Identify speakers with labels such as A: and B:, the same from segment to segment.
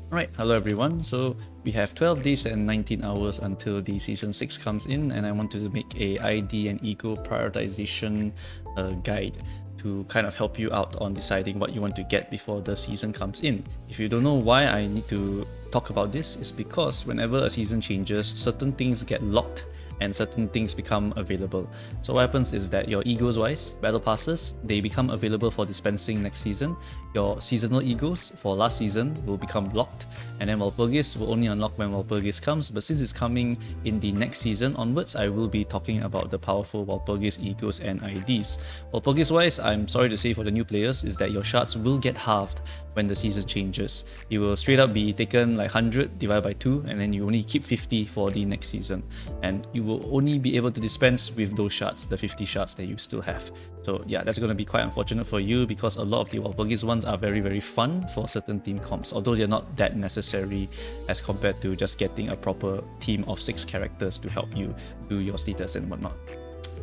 A: Alright, hello everyone. So we have 12 days and 19 hours until the Season 6 comes in, and I wanted to make a ID and ego prioritization guide to kind of help you out on deciding what you want to get before the season comes in. If you don't know why I need to talk about this, it's because whenever a season changes, certain things get locked and certain things become available. So what happens is that your egos wise, battle passes, they become available for dispensing next season. Your seasonal egos for last season will become locked, and then Walpurgis will only unlock when Walpurgis comes. But since it's coming in the next season onwards, I will be talking about the powerful Walpurgis EGOs and IDs. Walpurgis wise, I'm sorry to say for the new players, is that your shards will get halved when the season changes. You will straight up be taken like 100 divided by 2, and then you only keep 50 for the next season. And you will only be able to dispense with those shards, the 50 shards that you still have. So yeah, that's going to be quite unfortunate for you, because a lot of the Walpurgis ones are very fun for certain team comps, although they're not that necessary as compared to just getting a proper team of 6 characters to help you do your status and whatnot.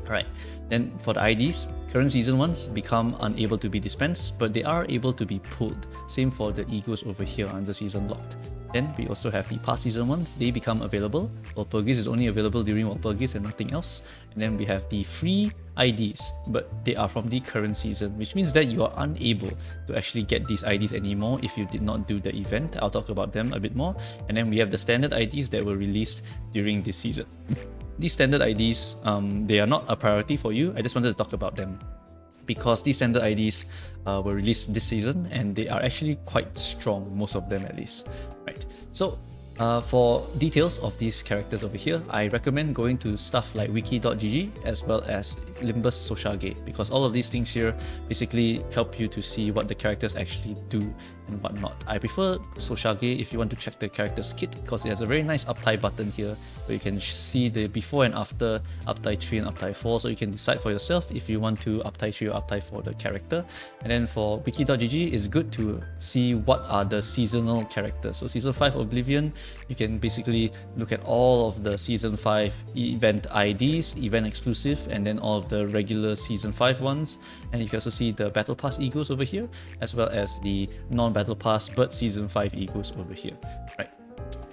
A: Alright, then for the IDs, current season ones become unable to be dispensed, but they are able to be pulled. Same for the egos over here under season locked. Then we also have the past season ones, they become available. Walpurgis is only available during Walpurgis and nothing else. And then we have the free IDs, but they are from the current season, which means that you are unable to actually get these IDs anymore if you did not do the event. I'll talk about them a bit more. And then we have the standard IDs that were released during this season. These standard IDs, they are not a priority for you. I just wanted to talk about them because these standard IDs were released this season and they are actually quite strong, most of them at least. Right. So for details of these characters over here, I recommend going to stuff like wiki.gg as well as Limbus Socialge, because all of these things here basically help you to see what the characters actually do and whatnot. I prefer Socialge if you want to check the character's kit, because it has a very nice uptie button here where you can see the before and after uptie 3 and uptie 4, so you can decide for yourself if you want to uptie 3 or uptie 4 the character. And then for wiki.gg, it's good to see what are the seasonal characters. So Season 5 Oblivion, you can basically look at all of the Season 5 event IDs, event exclusive, and then all of the regular Season 5 ones. And you can also see the Battle Pass EGOs over here, as well as the non-Battle Pass but Season 5 EGOs over here. Right.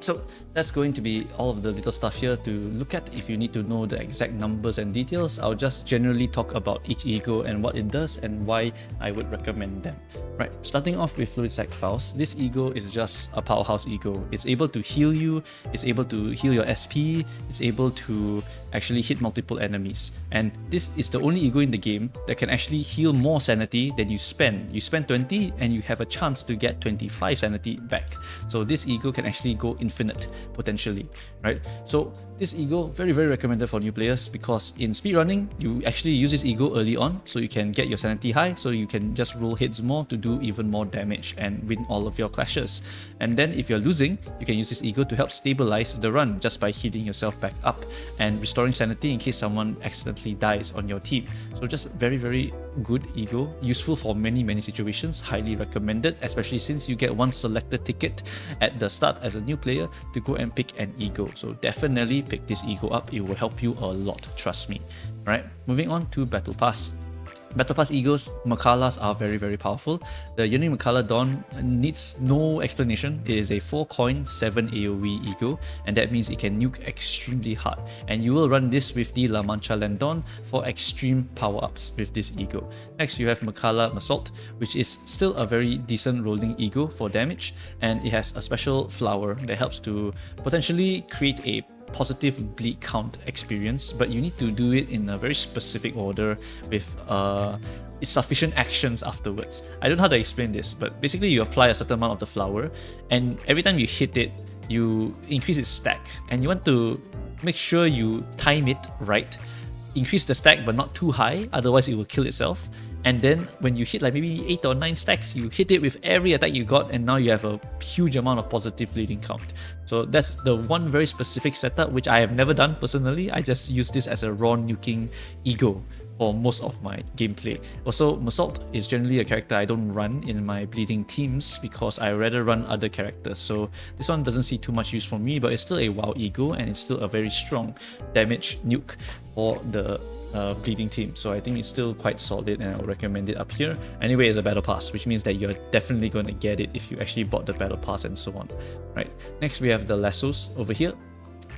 A: So that's going to be all of the little stuff here to look at. If you need to know the exact numbers and details, I'll just generally talk about each ego and what it does and why I would recommend them. Right, starting off with Fluid Sac Faust, this ego is just a powerhouse ego. It's able to heal you, it's able to heal your SP, it's able to actually hit multiple enemies. And this is the only ego in the game that can actually heal more sanity than you spend. You spend 20 and you have a chance to get 25 sanity back. So this ego can actually go infinite potentially, right? So this ego very recommended for new players, because in speedrunning you actually use this ego early on so you can get your sanity high, so you can just roll hits more to do even more damage and win all of your clashes. And then if you're losing, you can use this ego to help stabilize the run just by healing yourself back up and restoring sanity in case someone accidentally dies on your team. So just very good ego, useful for many situations, highly recommended, especially since you get one selected ticket at the start as a new player to go and pick an ego. So definitely pick this ego up, it will help you a lot, trust me. Alright, moving on to Battle Pass. Battle Pass Egos, Makalas are very powerful. The Yearning Makala Dawn needs no explanation. It is a 4 coin, 7 AoE ego, and that means it can nuke extremely hard. And you will run this with the La Mancha Landon for extreme power-ups with this ego. Next, you have Makala Massault, which is still a very decent rolling ego for damage, and it has a special flower that helps to potentially create a positive bleed count experience, but you need to do it in a very specific order with sufficient actions afterwards. I don't know how to explain this, but basically you apply a certain amount of the flower, and every time you hit it, you increase its stack, and you want to make sure you time it right. Increase the stack but not too high, otherwise it will kill itself. And then when you hit like maybe 8 or 9 stacks, you hit it with every attack you got, and now you have a huge amount of positive bleeding count. So that's the one very specific setup which I have never done personally. I just use this as a raw nuking ego for most of my gameplay. Also, Massault is generally a character I don't run in my bleeding teams because I rather run other characters. So this one doesn't see too much use from me, but it's still a WoW ego and it's still a very strong damage nuke. for the bleeding team. So I think it's still quite solid, and I'll recommend it up here. Anyway, it's a battle pass, which means that you're definitely going to get it if you actually bought the battle pass and so on, right? Next, we have the lassos over here.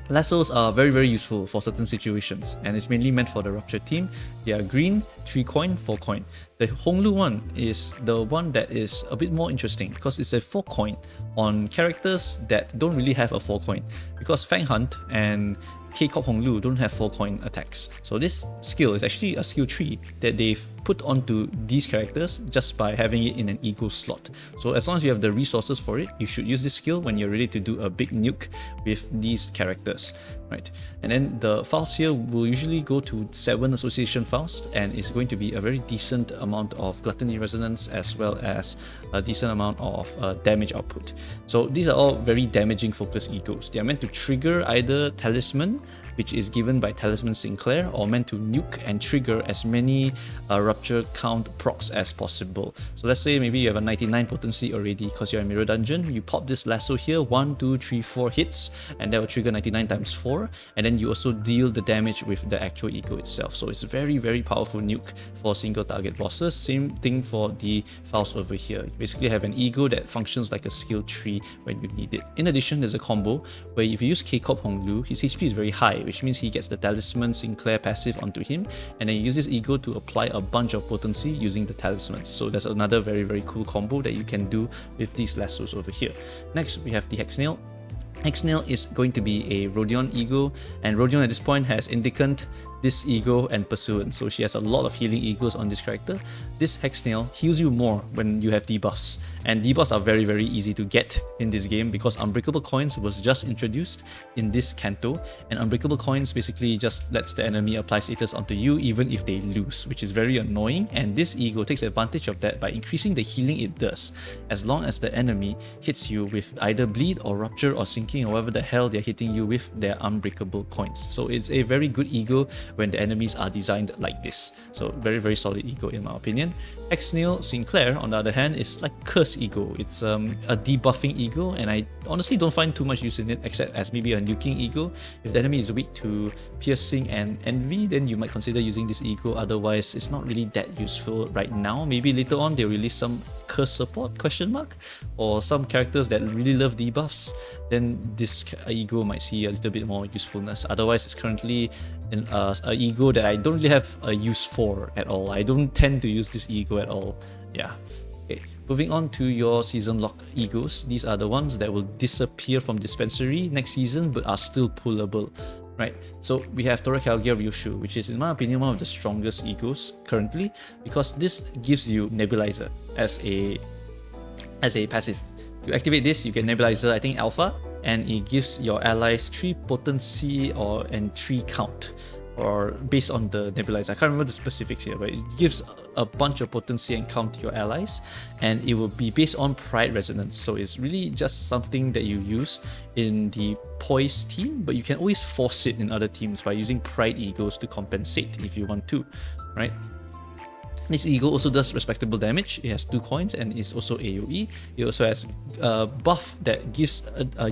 A: Lassos are very useful for certain situations, and it's mainly meant for the Rupture team. They are green, 3 coin, 4 coin. The Honglu one is the one that is a bit more interesting because it's a 4 coin on characters that don't really have a 4 coin, because Fang Hunt and K-Corp Honglu don't have 4 coin attacks. So this skill is actually a skill tree that they've put onto these characters just by having it in an ego slot. So as long as you have the resources for it, you should use this skill when you're ready to do a big nuke with these characters, right? And then the Faust here will usually go to 7 Association Faust, and it's going to be a very decent amount of Gluttony Resonance as well as a decent amount of damage output. So these are all very damaging focus egos. They are meant to trigger either Talisman, which is given by Talisman Sinclair, or meant to nuke and trigger as many Rupture count procs as possible. So let's say maybe you have a 99 potency already because you're in Mirror Dungeon. You pop this lasso here, 1, 2, 3, 4 hits, and that will trigger 99 times 4, and then you also deal the damage with the actual ego itself. So it's a very powerful nuke for single target bosses. Same thing for the Faust over here. You basically have an ego that functions like a skill tree when you need it. In addition, there's a combo where if you use K-Corp Honglu, his HP is very high, which means he gets the Talisman Sinclair passive onto him, and then you use this ego to apply a bunch of potency using the talismans. So that's another very cool combo that you can do with these lassos over here. Next, we have the Hexnail. Hexnail is going to be a Rodion ego, and Rodion at this point has Indicant, this ego, and Pursuant. So she has a lot of healing egos on this character. This Hexnail heals you more when you have debuffs, and debuffs are very easy to get in this game because Unbreakable Coins was just introduced in this canto, and Unbreakable Coins basically just lets the enemy apply status onto you even if they lose, which is very annoying, and this ego takes advantage of that by increasing the healing it does, as long as the enemy hits you with either bleed or rupture or sinking or whatever the hell they're hitting you with their Unbreakable Coins. So it's a very good ego when the enemies are designed like this. So very solid ego in my opinion. Hexnail Sinclair, on the other hand, is like Curse ego. It's a debuffing ego, and I honestly don't find too much use in it except as maybe a nuking ego. If the enemy is weak to Piercing and Envy, then you might consider using this ego. Otherwise, it's not really that useful right now. Maybe later on they'll release some curse support or some characters that really love debuffs, then this ego might see a little bit more usefulness. Otherwise, it's currently an ego that I don't really have a use for at all. I don't tend to use this ego at all. Yeah. Okay. Moving on to your season lock egos. These are the ones that will disappear from dispensary next season but are still pullable. Right, so we have Toracalgia Ryoshu, which is in my opinion one of the strongest egos currently, because this gives you Nebulizer as a passive. You activate this, you get Nebulizer, I think Alpha, and it gives your allies 3 potency and 3 count, or based on the Nebulizer. I can't remember the specifics here, but it gives a bunch of potency and count to your allies, and it will be based on Pride Resonance. So it's really just something that you use in the Poise team, but you can always force it in other teams by using Pride Egos to compensate if you want to, right? This ego also does respectable damage. It has 2 coins and is also AoE. It also has a buff that gives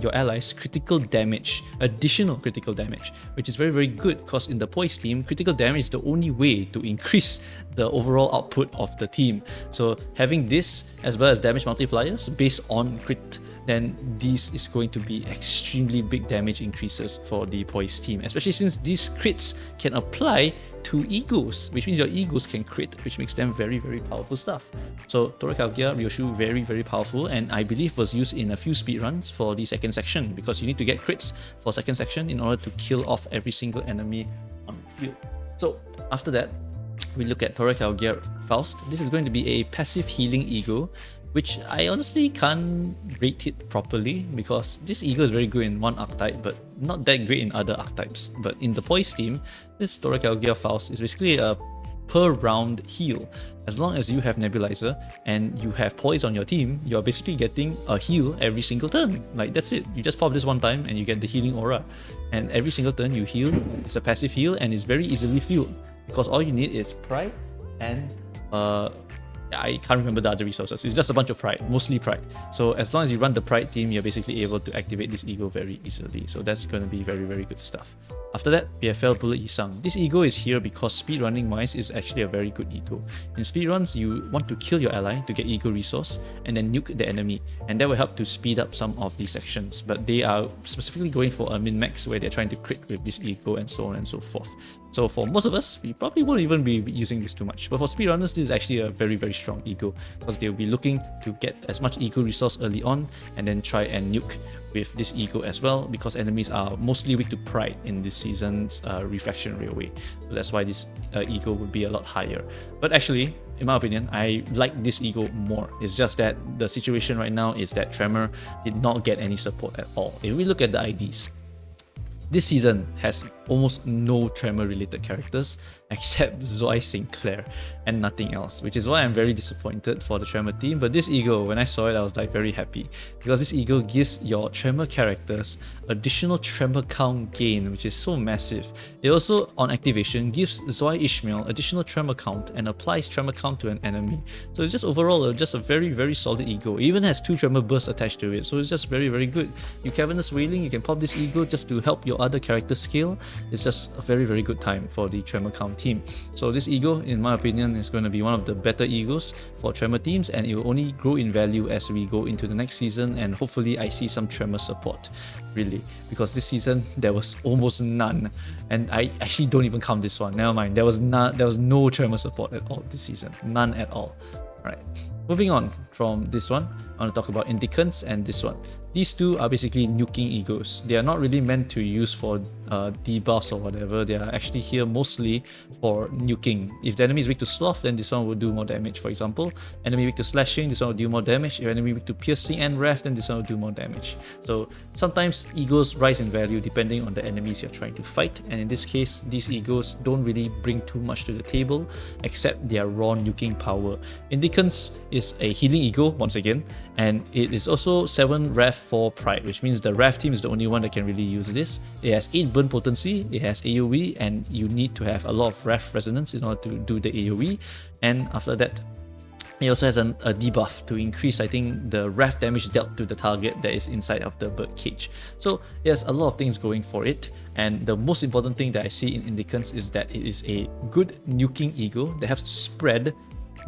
A: your allies critical damage, additional critical damage, which is very good because in the Poise team, critical damage is the only way to increase the overall output of the team. So having this as well as damage multipliers based on crit, then this is going to be extremely big damage increases for the Poise team, especially since these crits can apply to egos, which means your egos can crit, which makes them very powerful stuff. So Toracalgia Ryoshu, very powerful, and I believe was used in a few speedruns for the second section, because you need to get crits for second section in order to kill off every single enemy on the field. So after that, we look at Toracalgia Faust. This is going to be a passive healing ego, which I honestly can't rate it properly because this ego is very good in one archetype but not that great in other archetypes. But in the Poise team, this Toracalgia Faust is basically a per round heal. As long as you have Nebulizer and you have Poise on your team, you're basically getting a heal every single turn. Like, that's it. You just pop this one time and you get the healing aura. And every single turn you heal, it's a passive heal and it's very easily fueled because all you need is Pride and I can't remember the other resources. It's just a bunch of Pride, mostly Pride. So as long as you run the Pride team, you're basically able to activate this ego very easily. So that's going to be very good stuff. After that, PFL Bullet Yisang. This ego is here because speedrunning wise is actually a very good ego. In speedruns, you want to kill your ally to get ego resource and then nuke the enemy, and that will help to speed up some of these sections. But they are specifically going for a min-max where they're trying to crit with this ego and so on and so forth. So for most of us, we probably won't even be using this too much. But for speedrunners, this is actually a very, very strong ego because they'll be looking to get as much ego resource early on and then try and nuke with this ego as well, because enemies are mostly weak to pride in this season's Reflection Railway. So that's why this ego would be a lot higher. But actually, in my opinion, I like this ego more. It's just that the situation right now is that Tremor did not get any support at all. If we look at the IDs, this season has almost no Tremor related characters except Zoe Sinclair and nothing else, which is why I'm very disappointed for the Tremor team. But this ego, when I saw it, I was like very happy because this ego gives your Tremor characters additional Tremor count gain, which is so massive. It also, on activation, gives Zoe Ishmael additional Tremor count and applies Tremor count to an enemy. So it's just overall just a very, very solid ego. It even has 2 Tremor bursts attached to it, so it's just very, very good. You Cavernous Wailing, you can pop this ego just to help your other character scale. It's just a very, very good time for the Tremor count team. So this ego, in my opinion, is going to be one of the better egos for Tremor teams, and it will only grow in value as we go into the next season, and hopefully I see some Tremor support, really, because this season there was almost none, and I actually don't even count this one. Never mind, there was no Tremor support at all this season, none at all. Alright, moving on from this one, I want to talk about Indicants and this one. These two are basically nuking egos. They are not really meant to use for debuffs or whatever. They are actually here mostly for nuking. If the enemy is weak to sloth, then this one will do more damage, for example. Enemy weak to slashing, this one will do more damage. If enemy weak to piercing and wrath, then this one will do more damage. So sometimes egos rise in value depending on the enemies you're trying to fight, and in this case, these egos don't really bring too much to the table except their raw nuking power. Indicants is a healing ego once again, and it is also 7 wrath 4 pride, which means the wrath team is the only one that can really use this. It has 8 burn potency, it has AoE, and you need to have a lot of wrath resonance in order to do the AoE. And after that, it also has a debuff to increase, I think, the wrath damage dealt to the target that is inside of the bird cage. So it has a lot of things going for it, and the most important thing that I see in Indicants is that it is a good nuking ego that has to spread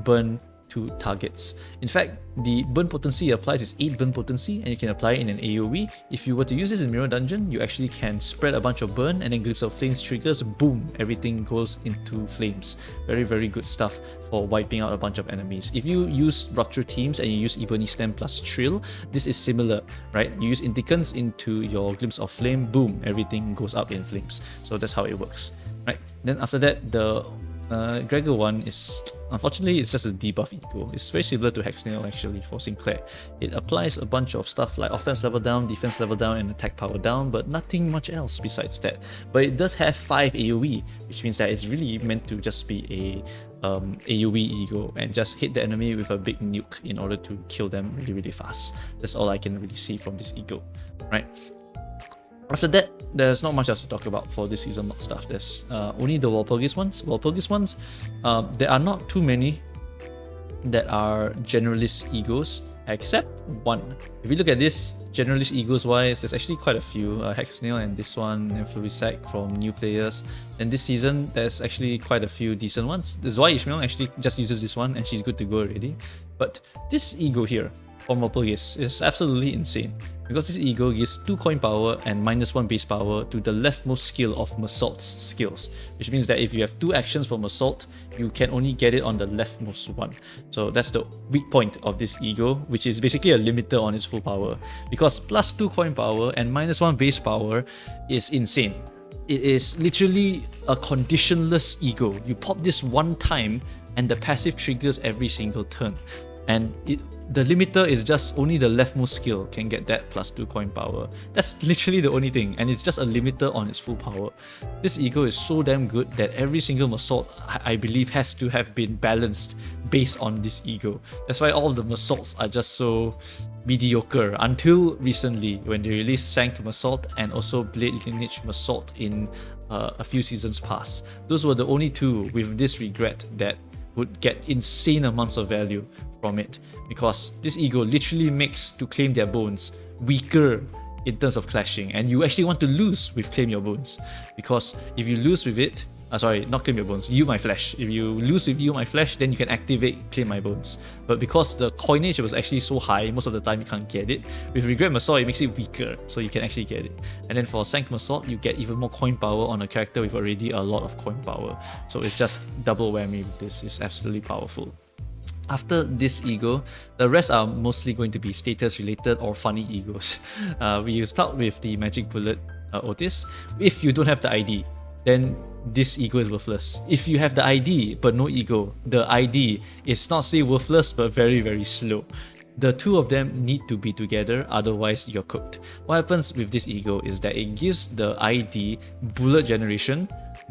A: burn to targets. In fact, the burn potency applies is 8 burn potency, and you can apply it in an AoE. If you were to use this in Mirror Dungeon, you actually can spread a bunch of burn, and then Glyphs of Flames triggers, boom, everything goes into flames. Very, very good stuff for wiping out a bunch of enemies. If you use Rupture teams and you use Ebony Stem plus Trill, this is similar, right? You use Indicants into your Glimpse of Flame, boom, everything goes up in flames. So that's how it works, right? Then after that, the Gregor one is, unfortunately, it's just a debuff ego. It's very similar to Hexnail actually for Sinclair. It applies a bunch of stuff like offense level down, defense level down, and attack power down, but nothing much else besides that. But it does have 5 AoE, which means that it's really meant to just be a AoE ego and just hit the enemy with a big nuke in order to kill them really, really fast. That's all I can really see from this ego, right? After that, there's not much else to talk about for this season mod stuff. There's only the Walpurgis ones. Walpurgis ones, there are not too many that are generalist egos, except one. If you look at this, generalist egos wise, there's actually quite a few. Hexnail and this one, and Fluisac from new players. And this season, there's actually quite a few decent ones. The Zoe Ishmael actually just uses this one, and she's good to go already. But this ego here, from Walpurgis, is absolutely insane, because this ego gives 2 coin power and -1 base power to the leftmost skill of Massault's skills, which means that if you have 2 actions from Assault, you can only get it on the leftmost one. So that's the weak point of this ego, which is basically a limiter on its full power, because plus 2 coin power and -1 base power is insane. It is literally a conditionless ego. You pop this one time and the passive triggers every single turn, and the limiter is just only the leftmost skill can get that plus 2 coin power. That's literally the only thing, and it's just a limiter on its full power. This ego is so damn good that every single Massault, I believe, has to have been balanced based on this ego. That's why all of the Massaults are just so mediocre until recently, when they released Sank Massault and also Blade Lineage Massault in a few seasons past. Those were the only 2 with this regret that would get insane amounts of value from it, because this ego literally makes to claim their bones weaker in terms of clashing, and you actually want to lose with Claim Your Bones, because if you lose with it, sorry, not Claim Your Bones, Yield My Flesh. If you lose with Yield My Flesh, then you can activate Claim My Bones. But because the coinage was actually so high, most of the time you can't get it. With Regret Massault, it makes it weaker, so you can actually get it. And then for Sank Massault, you get even more coin power on a character with already a lot of coin power. So it's just double whammy with this. It's absolutely powerful. After this ego, the rest are mostly going to be status related or funny egos. We start with the Magic Bullet Otis. If you don't have the ID, then this ego is worthless. If you have the ID but no ego, the ID is not say worthless but very, very slow. The two of them need to be together, otherwise you're cooked. What happens with this ego is that it gives the ID bullet generation,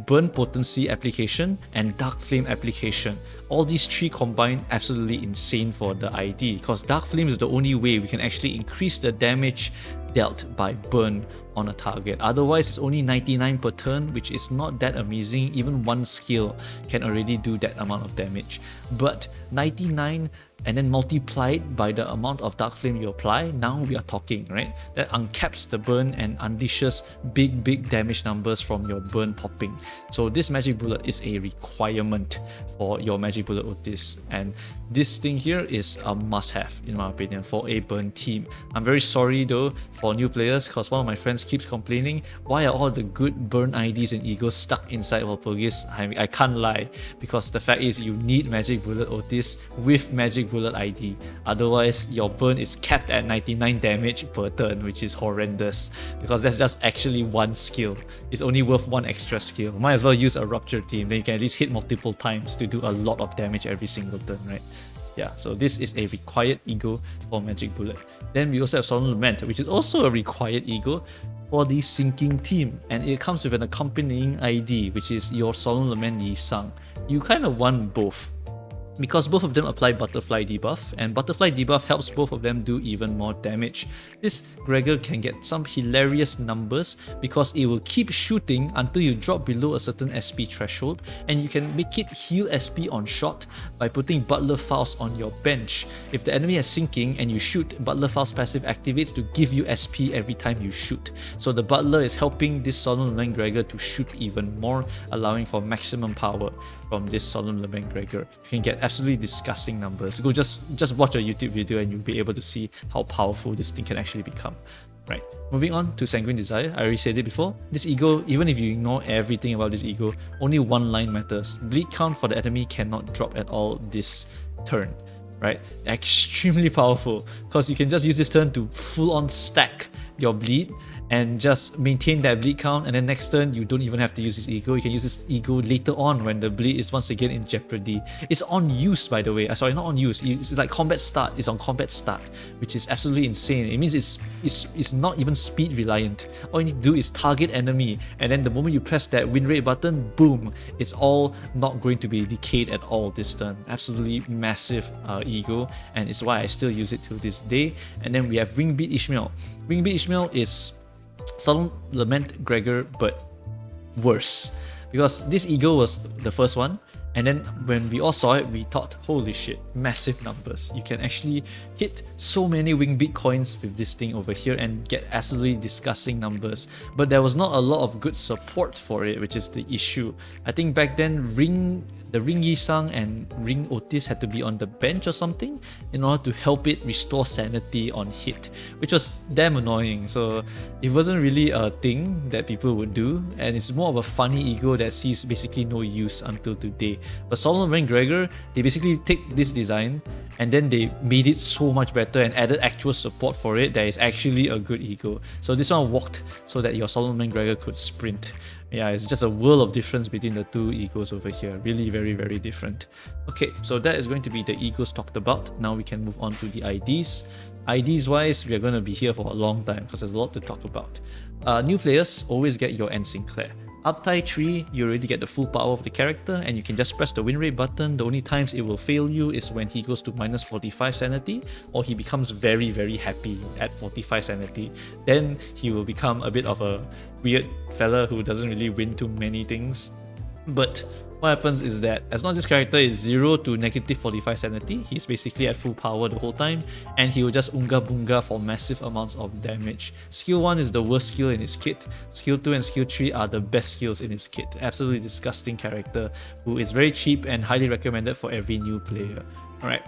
A: burn potency application, and dark flame application. All these three combined, absolutely insane for the ID, because dark flame is the only way we can actually increase the damage dealt by burn on a target. Otherwise, it's only 99 per turn, which is not that amazing. Even one skill can already do that amount of damage. But 99 and then multiplied by the amount of Dark Flame you apply, now we are talking, right? That uncaps the burn and unleashes big damage numbers from your burn popping. So this Magic Bullet is a requirement for your Magic Bullet Otis, and this thing here is a must-have in my opinion for a burn team. I'm very sorry though for new players, because one of my friends keeps complaining, why are all the good burn IDs and egos stuck inside Walpurgis? I can't lie, because the fact is you need Magic Bullet Otis with Magic Bullet ID, otherwise your burn is capped at 99 damage per turn, which is horrendous, because that's just actually one skill. It's only worth one extra skill. Might as well use a Rupture Team, then you can at least hit multiple times to do a lot of damage every single turn, right? Yeah, so this is a required ego for Magic Bullet. Then we also have Solemn Lament, which is also a required ego for the Sinking team, and it comes with an accompanying ID, which is your Solemn Lament Yi Sang. You kind of want both, because both of them apply Butterfly debuff, and Butterfly debuff helps both of them do even more damage. This Gregor can get some hilarious numbers because it will keep shooting until you drop below a certain SP threshold, and you can make it heal SP on shot by putting Butler Faust on your bench. If the enemy is sinking and you shoot, Butler Faust passive activates to give you SP every time you shoot. So the Butler is helping this Solemn Lament Gregor to shoot even more, allowing for maximum power from this Solemn Lament Gregor. You can get absolutely disgusting numbers. Go just watch a YouTube video and you'll be able to see how powerful this thing can actually become. Right, moving on to Sanguine Desire. I already said it before. This ego, even if you ignore everything about this ego, only one line matters. Bleed count for the enemy cannot drop at all this turn. Right, extremely powerful, because you can just use this turn to full on stack your bleed and just maintain that bleed count, and then next turn you don't even have to use this ego. You can use this ego later on when the bleed is once again in jeopardy. It's on use, by the way. Sorry, not on use. It's like combat start. It's on combat start, which is absolutely insane. It means it's not even speed reliant. All you need to do is target enemy, and then the moment you press that win rate button, boom, it's all not going to be decayed at all this turn. Absolutely massive ego, and it's why I still use it till this day. And then we have Wingbeat Ishmael. Wingbeat Ishmael is Solemn Lament Gregor, but worse, because this ego was the first one, and then when we all saw it, we thought, holy shit, massive numbers. You can actually hit so many Wingbeat coins with this thing over here and get absolutely disgusting numbers, but there was not a lot of good support for it, which is the issue. I think back then the Ring Yi Sang and Ring Otis had to be on the bench or something in order to help it restore sanity on hit, which was damn annoying. So it wasn't really a thing that people would do, and it's more of a funny ego that sees basically no use until today. But Solemn Lament Gregor, they basically take this design and then they made it so much better and added actual support for it that is actually a good ego. So this one walked so that your Solemn Lament Gregor could sprint. Yeah, it's just a world of difference between the two egos over here. Really very different. Okay, so that is going to be the egos talked about. Now we can move on to the IDs. IDs wise, we are going to be here for a long time because there's a lot to talk about. New players always get your N Sinclair. Uptie 3, you already get the full power of the character, and you can just press the win rate button. The only times it will fail you is when he goes to minus 45 sanity, or he becomes very happy at 45 sanity. Then he will become a bit of a weird fella who doesn't really win too many things. But what happens is that as long as this character is 0 to negative 45 sanity, he's basically at full power the whole time, and he will just unga bunga for massive amounts of damage. Skill 1 is the worst skill in his kit. Skill 2 and Skill 3 are the best skills in his kit. Absolutely disgusting character who is very cheap and highly recommended for every new player. Alright.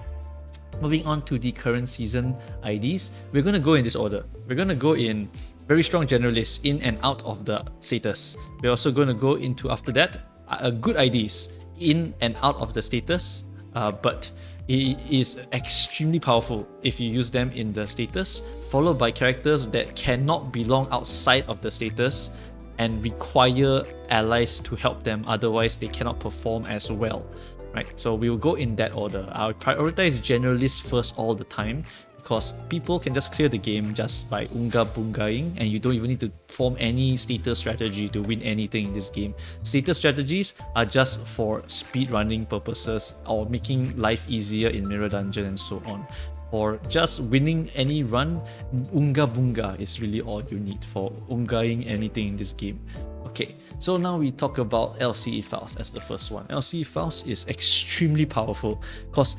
A: Moving on to the current season IDs, we're going to go in this order. We're going to go in very strong generalists in and out of the status. We're also going to go into, after that, good IDs in and out of the status, but it is extremely powerful if you use them in the status, followed by characters that cannot belong outside of the status and require allies to help them, otherwise they cannot perform as well. Right, so we will go in that order. I'll prioritize generalists first all the time, because people can just clear the game just by unga bungaing, and you don't even need to form any status strategy to win anything in this game. Status strategies are just for speedrunning purposes or making life easier in Mirror Dungeon and so on. For just winning any run, unga bunga is really all you need for ungaing anything in this game. Okay, so now we talk about LCE Faust as the first one. LCE Faust is extremely powerful because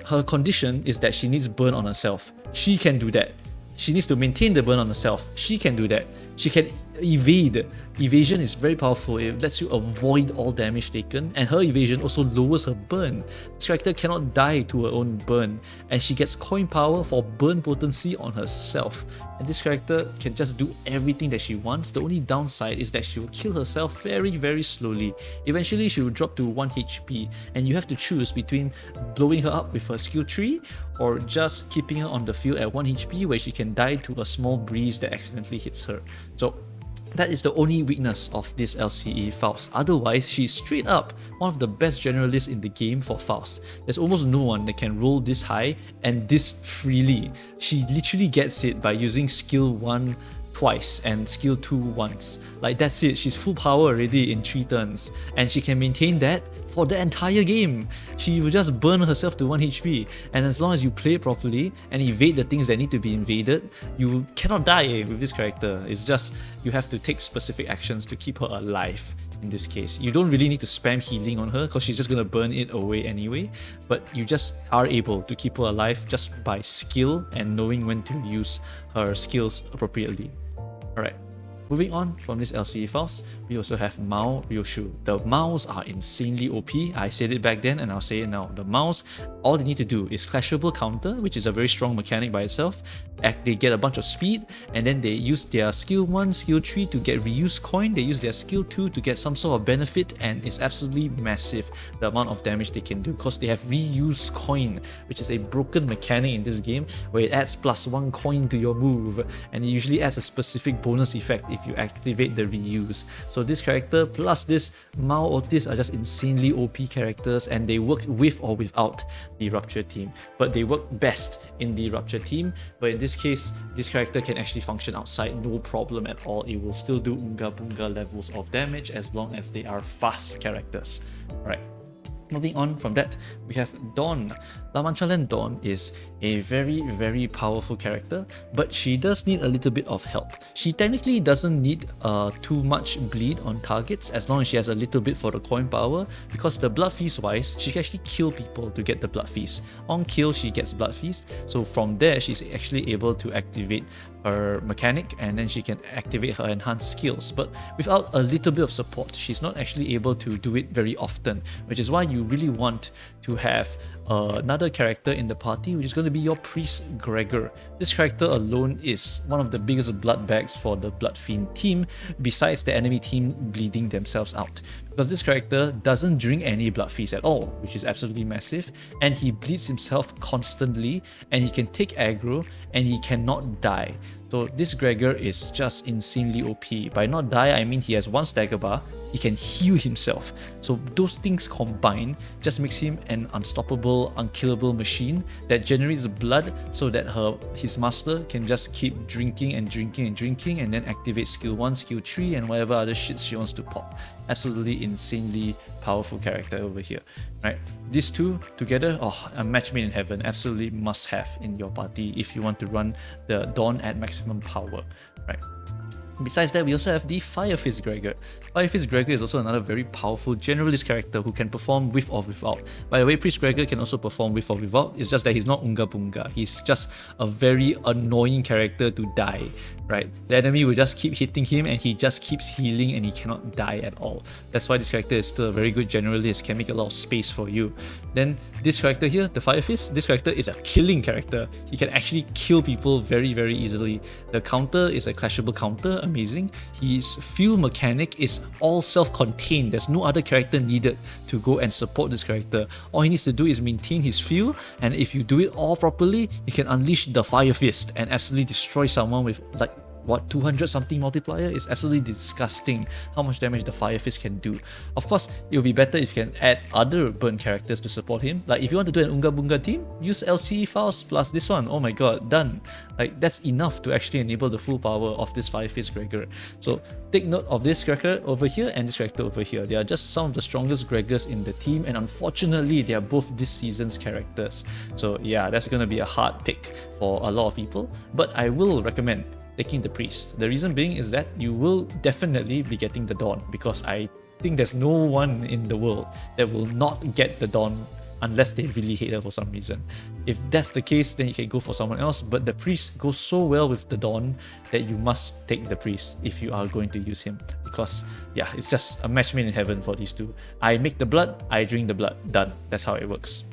A: her condition is that she needs burn on herself. She can do that. She needs to maintain the burn on herself. She can do that. She can evade. Evasion is very powerful. It lets you avoid all damage taken, and her evasion also lowers her burn. This character cannot die to her own burn, and she gets coin power for burn potency on herself. And this character can just do everything that she wants. The only downside is that she will kill herself very slowly. Eventually she will drop to 1 HP, and you have to choose between blowing her up with her skill tree or just keeping her on the field at 1 HP where she can die to a small breeze that accidentally hits her. So that is the only weakness of this LCE Faust. Otherwise, she's straight up one of the best generalists in the game for Faust. There's almost no one that can roll this high and this freely. She literally gets it by using skill 1 twice and skill 2 once. Like, that's it. She's full power already in 3 turns, and she can maintain that for the entire game. She will just burn herself to 1 HP, and as long as you play it properly and evade the things that need to be invaded, you cannot die with this character. It's just you have to take specific actions to keep her alive. In this case, you don't really need to spam healing on her because she's just gonna burn it away anyway, but you just are able to keep her alive just by skill and knowing when to use her skills appropriately. Alright, moving on from this LCE Faust, we also have Mao Ryoshu. The Maos are insanely OP. I said it back then and I'll say it now. The Maos, all they need to do is clashable counter, which is a very strong mechanic by itself. They get a bunch of speed, and then they use their skill 1, skill 3 to get reuse coin. They use their skill 2 to get some sort of benefit, and it's absolutely massive the amount of damage they can do because they have reuse coin, which is a broken mechanic in this game where it adds +1 coin to your move, and it usually adds a specific bonus effect if you activate the reuse. So this character plus this Mao Otis are just insanely OP characters, and they work with or without the Rupture team, but they work best in the Rupture team. But in this case, this character can actually function outside no problem at all. It will still do unga bunga levels of damage as long as they are fast characters. Right. Moving on from that, we have Dawn. La Mancha Dawn is a very powerful character, but she does need a little bit of help. She technically doesn't need too much bleed on targets as long as she has a little bit for the coin power, because the Blood Feast wise, she can actually kill people to get the Blood Feast. On kill, she gets Blood Feast, so from there she's actually able to activate her mechanic, and then she can activate her enhanced skills. But without a little bit of support, she's not actually able to do it very often, which is why you really want to have another character in the party, which is going to be your Priest Gregor. This character alone is one of the biggest blood bags for the Blood Fiend team, besides the enemy team bleeding themselves out. Because this character doesn't drink any Blood Feast at all, which is absolutely massive, and he bleeds himself constantly, and he can take aggro, and he cannot die. So this Gregor is just insanely OP. By not die, I mean he has 1 stagger bar, he can heal himself. So those things combined just makes him an unstoppable, unkillable machine that generates blood so that his master can just keep drinking and then activate skill 1, skill 3 and whatever other shits she wants to pop. Absolutely insanely powerful character over here, right? These two together, a match made in heaven. Absolutely must have in your party if you want to run the Dawn at maximum power, right? Besides that, we also have the Fire Fist Gregor. Fire Fist Gregor is also another very powerful generalist character who can perform with or without. By the way, Priest Gregor can also perform with or without. It's just that he's not Unga Bunga. He's just a very annoying character to die, right? The enemy will just keep hitting him and he just keeps healing and he cannot die at all. That's why this character is still a very good generalist, can make a lot of space for you. Then this character here, the Fire Fist, this character is a killing character. He can actually kill people very, very easily. The counter is a clashable counter, amazing. His fuel mechanic is all self-contained. There's no other character needed to go and support this character. All he needs to do is maintain his fuel, and if you do it all properly, you can unleash the Fire Fist and absolutely destroy someone with like what, 200 something multiplier? Is absolutely disgusting how much damage the Fire Fist can do. Of course, it will be better if you can add other burn characters to support him. Like if you want to do an Unga Bunga team, use LCE files plus this one. Oh my god, done. Like that's enough to actually enable the full power of this Fire Fist Gregor. So take note of this character over here and this character over here. They are just some of the strongest Gregors in the team, and unfortunately they are both this season's characters. So yeah, that's going to be a hard pick for a lot of people, but I will recommend taking the Priest. The reason being is that you will definitely be getting the Dawn, because I think there's no one in the world that will not get the Dawn unless they really hate her for some reason. If that's the case, then you can go for someone else, but the Priest goes so well with the Dawn that you must take the Priest if you are going to use him, because yeah, it's just a match made in heaven for these two. I make the blood, I drink the blood, done. That's how it works.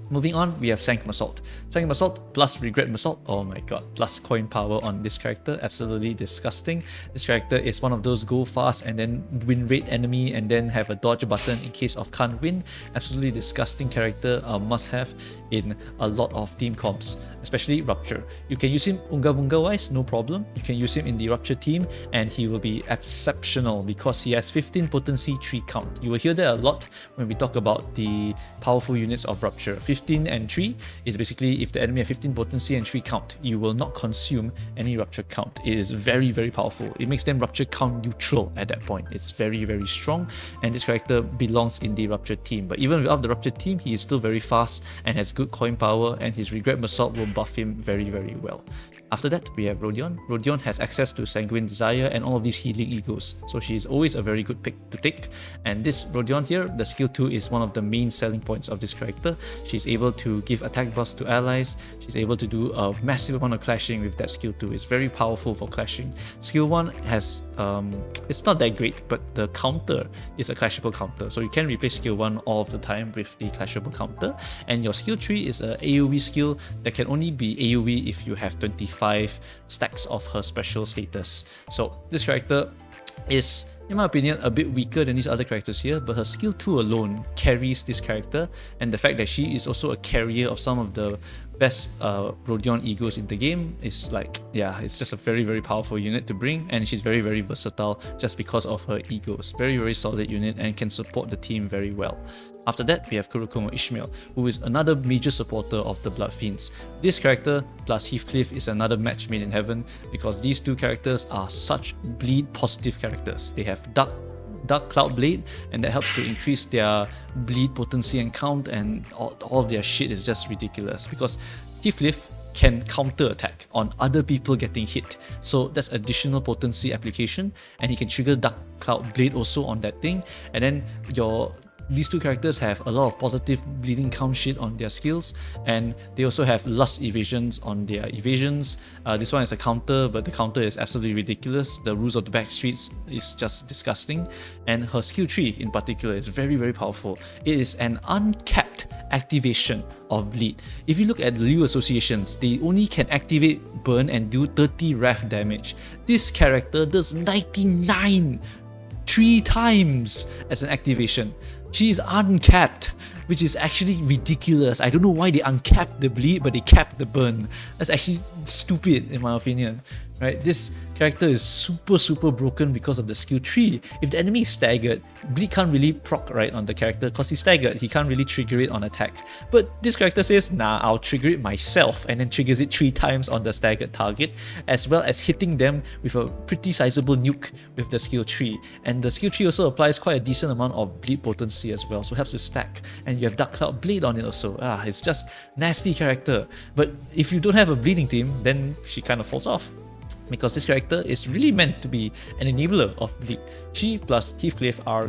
A: Moving on, we have Sanctum Assault. Sanctum Assault plus Regret Assault, oh my god, plus coin power on this character, absolutely disgusting. This character is one of those go fast and then win rate enemy and then have a dodge button in case of can't win. Absolutely disgusting character, a must have in a lot of team comps, especially Rupture. You can use him Unga Bunga wise, no problem. You can use him in the Rupture team and he will be exceptional because he has 15 potency, 3 count. You will hear that a lot when we talk about the powerful units of Rupture. 15 and 3 is basically if the enemy has 15 potency and 3 count, you will not consume any Rupture count. It is very, very powerful. It makes them Rupture count neutral at that point. It's very, very strong, and this character belongs in the Rupture team. But even without the Rupture team, he is still very fast and has good coin power, and his Regret Assault will buff him very, very well. After that, we have Rodion. Rodion has access to Sanguine Desire and all of these healing egos, so she is always a very good pick to take. And this Rodion here, the skill 2 is one of the main selling points of this character. She's able to give attack buffs to allies, she's able to do a massive amount of clashing with that skill 2. It's very powerful for clashing. Skill 1 has, it's not that great, but the counter is a clashable counter, so you can replace skill 1 all of the time with the clashable counter. And your skill 3 is a AoE skill that can only be AoE if you have 25 stacks of her special status. So this character is, in my opinion, a bit weaker than these other characters here, but her skill 2 alone carries this character, and the fact that she is also a carrier of some of the best Rodion egos in the game is like, yeah, it's just a very, very powerful unit to bring, and she's very, very versatile just because of her egos. Very, very solid unit and can support the team very well. After that, we have Kurokomo Ishmael, who is another major supporter of the Blood Fiends. This character plus Heathcliff is another match made in heaven, because these two characters are such bleed positive characters. They have Dark Cloud Blade, and that helps to increase their bleed potency and count, and all of their shit is just ridiculous, because Heathcliff can counter attack on other people getting hit, so that's additional potency application, and he can trigger Dark Cloud Blade also on that thing, and then these two characters have a lot of positive bleeding count shit on their skills, and they also have lust evasions on their evasions. This one is a counter, but the counter is absolutely ridiculous. The rules of the back streets is just disgusting, and her skill 3 in particular is very, very powerful. It is an uncapped activation of bleed. If you look at the Liu associations, they only can activate burn and do 30 wrath damage. This character does 99 3 times as an activation. She is uncapped, which is actually ridiculous. I don't know why they uncapped the bleed, but they capped the burn. That's actually stupid in my opinion, right? This character is super, super broken because of the skill 3. If the enemy is staggered, bleed can't really proc right on the character because he's staggered. He can't really trigger it on attack. But this character says, nah, I'll trigger it myself, and then triggers it 3 times on the staggered target, as well as hitting them with a pretty sizable nuke with the skill 3. And the skill 3 also applies quite a decent amount of bleed potency as well, so helps to stack. And you have Dark Cloud Blade on it also. It's just nasty character. But if you don't have a bleeding team, then she kind of falls off. because this character is really meant to be an enabler of bleed. She plus Heathcliff are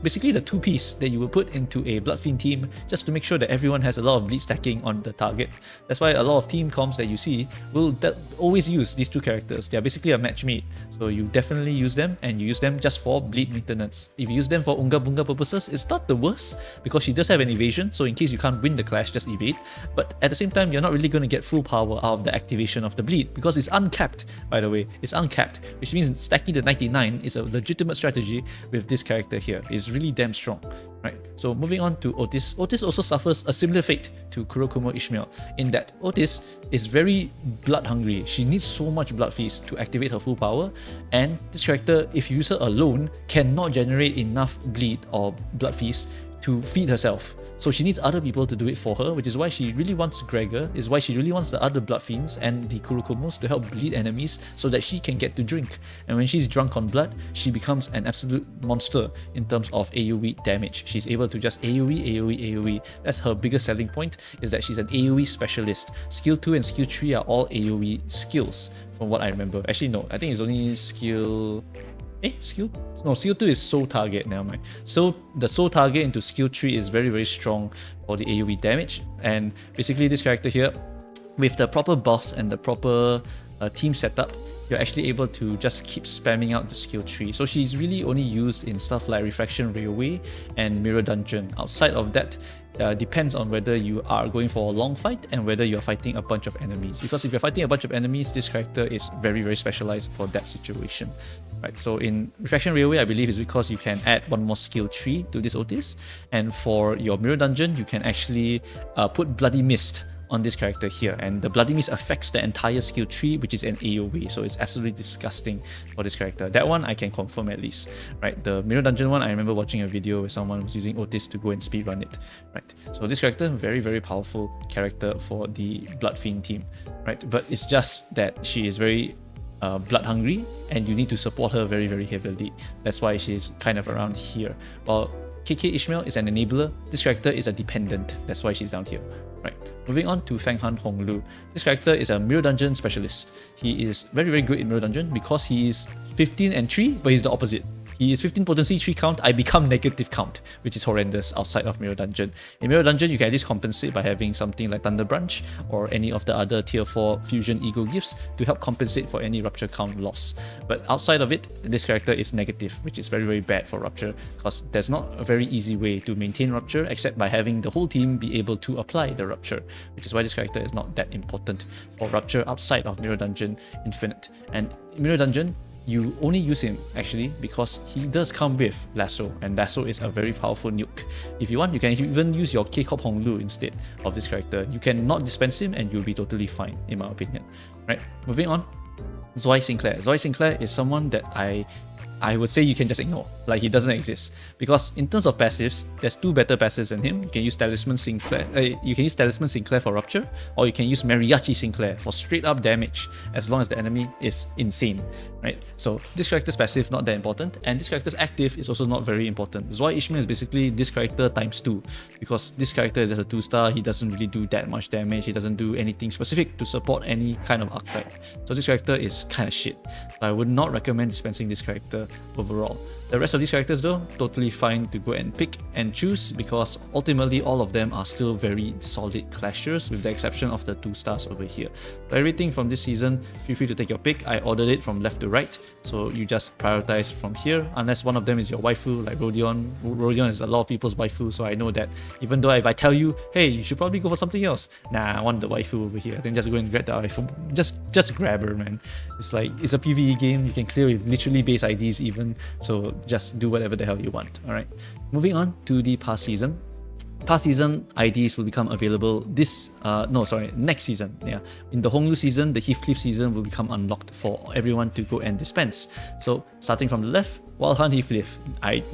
A: basically the two-piece that you will put into a Bloodfiend team just to make sure that everyone has a lot of bleed stacking on the target. That's why a lot of team comps that you see will always use these two characters. They are basically a match made, so you definitely use them, and you use them just for bleed maintenance. If you use them for Unga Bunga purposes, it's not the worst because she does have an evasion, so in case you can't win the clash, just evade. But at the same time, you're not really going to get full power out of the activation of the bleed because it's uncapped. By the way, it's uncapped, which means stacking the 99 is a legitimate strategy with this character here. It's really damn strong, right? So moving on to Otis. Otis also suffers a similar fate to Kurokumo Ishmael in that Otis is very blood hungry. She needs so much blood feast to activate her full power, and this character, if you use her alone, cannot generate enough bleed or blood feast to feed herself. So she needs other people to do it for her, which is why she really wants Gregor, is why she really wants the other Blood Fiends and the Kurokomos to help bleed enemies so that she can get to drink. And when she's drunk on blood, she becomes an absolute monster in terms of AoE damage. She's able to just AoE, AoE, AoE. That's her biggest selling point, is that she's an AoE specialist. Skill 2 and Skill 3 are all AoE skills, from what I remember. Actually, no, I think it's only skill... skill 2 is soul target, never mind. So the soul target into skill 3 is very, very strong for the AoE damage. And basically this character here, with the proper buffs and the proper team setup, you're actually able to just keep spamming out the skill tree. So she's really only used in stuff like Refraction Railway and Mirror Dungeon. Outside of that, depends on whether you are going for a long fight and whether you're fighting a bunch of enemies. Because if you're fighting a bunch of enemies, this character is very, very specialized for that situation. Right, so in Refraction Railway, I believe is because you can add one more skill tree to this Otis, and for your Mirror Dungeon, you can actually put Bloody Mist on this character here, and the Bloody Mist affects the entire skill tree, which is an AoE, so it's absolutely disgusting for this character. That one I can confirm at least, right? The Mirror Dungeon one, I remember watching a video where someone was using Otis to go and speedrun it, right? So this character, very, very powerful character for the Bloodfiend team, right? But it's just that she is very blood hungry, and you need to support her very, very heavily. That's why she's kind of around here. While KK Ishmael is an enabler, this character is a dependent. That's why she's down here. Right. Moving on to Feng Han Honglu. This character is a Mirror Dungeon specialist. He is very, very good in Mirror Dungeon because he is 15 and 3, but he's the opposite. He is 15 potency, 3 count, I become negative count, which is horrendous outside of Mirror Dungeon. In Mirror Dungeon, you can at least compensate by having something like Thunder Branch or any of the other tier 4 fusion ego gifts to help compensate for any rupture count loss. But outside of it, this character is negative, which is very, very bad for rupture because there's not a very easy way to maintain rupture except by having the whole team be able to apply the rupture, which is why this character is not that important for rupture outside of Mirror Dungeon Infinite. And in Mirror Dungeon, you only use him actually because he does come with Lasso, and Lasso is a very powerful nuke. If you want, you can even use your K-Cop Honglu instead of this character. You can not dispense him and you'll be totally fine, in my opinion. Right, moving on. Zoi Sinclair. Zoi Sinclair is someone that I would say you can just ignore, like he doesn't exist. Because in terms of passives, there's 2 better passives than him. You can use Talisman Sinclair, for Rupture, or you can use Mariachi Sinclair for straight up damage, as long as the enemy is insane, right? So this character's passive not that important, and this character's active is also not very important. Zoi Ishmael is basically this character times 2, because this character is just a 2-star, he doesn't really do that much damage, he doesn't do anything specific to support any kind of archetype. So this character is kind of shit. So I would not recommend dispensing this character overall. The rest of these characters though, totally fine to go and pick and choose because ultimately all of them are still very solid clashers with the exception of the 2 stars over here. So everything from this season, feel free to take your pick. I ordered it from left to right, so you just prioritize from here unless one of them is your waifu like Rodion. Rodion is a lot of people's waifu, so I know that even though if I tell you, hey, you should probably go for something else, nah, I want the waifu over here, then just go and grab the waifu. Just grab her, man. It's like, it's a PvE game, you can clear with literally base IDs even, so just do whatever the hell you want. Alright, moving on to the past season. Past season IDs will become available next season. Yeah, in the Honglu season, the Heathcliff season will become unlocked for everyone to go and dispense. So starting from the left, Walhan Heathcliff.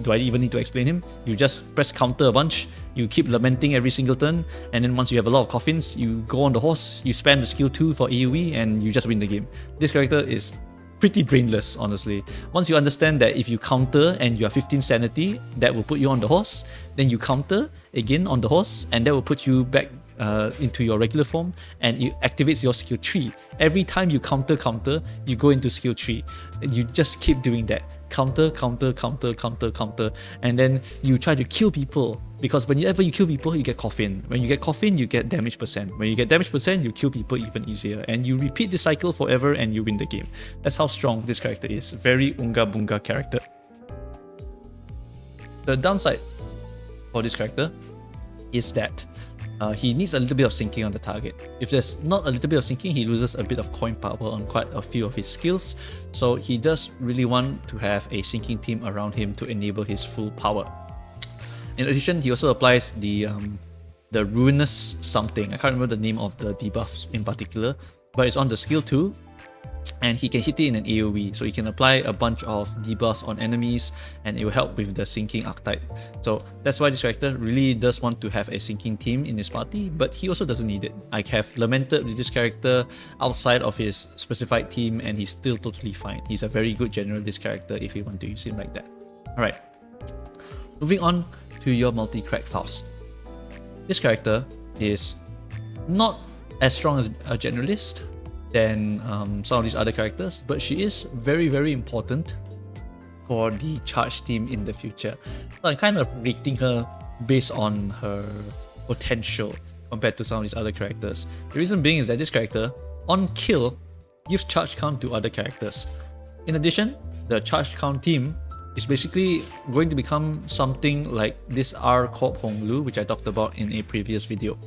A: Do I even need to explain him? You just press counter a bunch, you keep lamenting every single turn, and then once you have a lot of coffins, you go on the horse, you spam the skill 2 for AoE, and you just win the game. This character is pretty brainless, honestly. Once you understand that if you counter and you are 15 sanity, that will put you on the horse, then you counter again on the horse, and that will put you back into your regular form, and it activates your skill tree. Every time you counter, you go into skill tree. You just keep doing that. Counter, and then you try to kill people, because whenever you kill people, you get coffin. When you get coffin, you get damage percent. When you get damage percent, you kill people even easier, and you repeat the cycle forever and you win the game. That's how strong this character is. Very unga bunga character. The downside for this character is that he needs a little bit of sinking on the target. If there's not a little bit of sinking, he loses a bit of coin power on quite a few of his skills. So he does really want to have a sinking team around him to enable his full power. In addition, he also applies the ruinous something. I can't remember the name of the debuff in particular, but it's on the skill 2. And he can hit it in an AoE, so he can apply a bunch of debuffs on enemies, and it will help with the sinking archetype. So that's why this character really does want to have a sinking team in his party, but he also doesn't need it. I have lamented with this character outside of his specified team, and he's still totally fine. He's a very good generalist character if you want to use him like that. Alright, moving on to your multi-crack Faust. This character is not as strong as a generalist than some of these other characters, but she is very, very important for the charge team in the future. So I'm kind of rating her based on her potential compared to some of these other characters. The reason being is that this character, on kill, gives charge count to other characters. In addition, the charge count team is basically going to become something like this R-Corp Honglu, which I talked about in a previous video.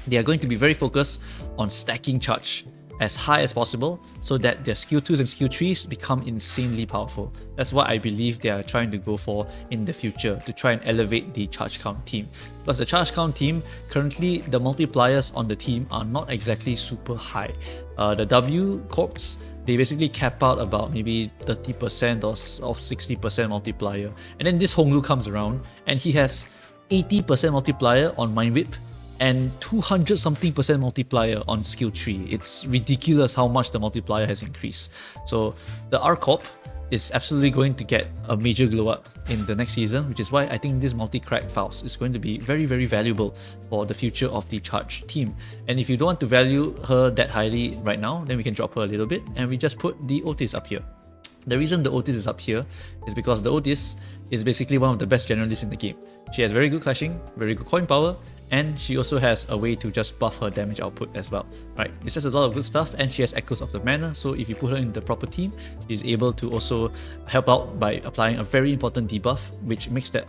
A: They are going to be very focused on stacking charge as high as possible so that their skill 2s and skill 3s become insanely powerful. That's what I believe they are trying to go for in the future, to try and elevate the charge count team. Because the charge count team, currently the multipliers on the team are not exactly super high. The W Corps, they basically cap out about maybe 30% or 60% multiplier. And then this Honglu comes around and he has 80% multiplier on Mind Whip and 200 something percent multiplier on skill 3. It's ridiculous how much the multiplier has increased. So the R-Corp is absolutely going to get a major glow up in the next season, which is why I think this multi-crack Faust is going to be very, very valuable for the future of the charge team. And if you don't want to value her that highly right now, then we can drop her a little bit and we just put the Otis up here. The reason the Otis is up here is because the Otis is basically one of the best generalists in the game. She has very good clashing, very good coin power, and she also has a way to just buff her damage output as well. Right, it's just a lot of good stuff, and she has Echoes of the Mana, so if you put her in the proper team, she's able to also help out by applying a very important debuff, which makes that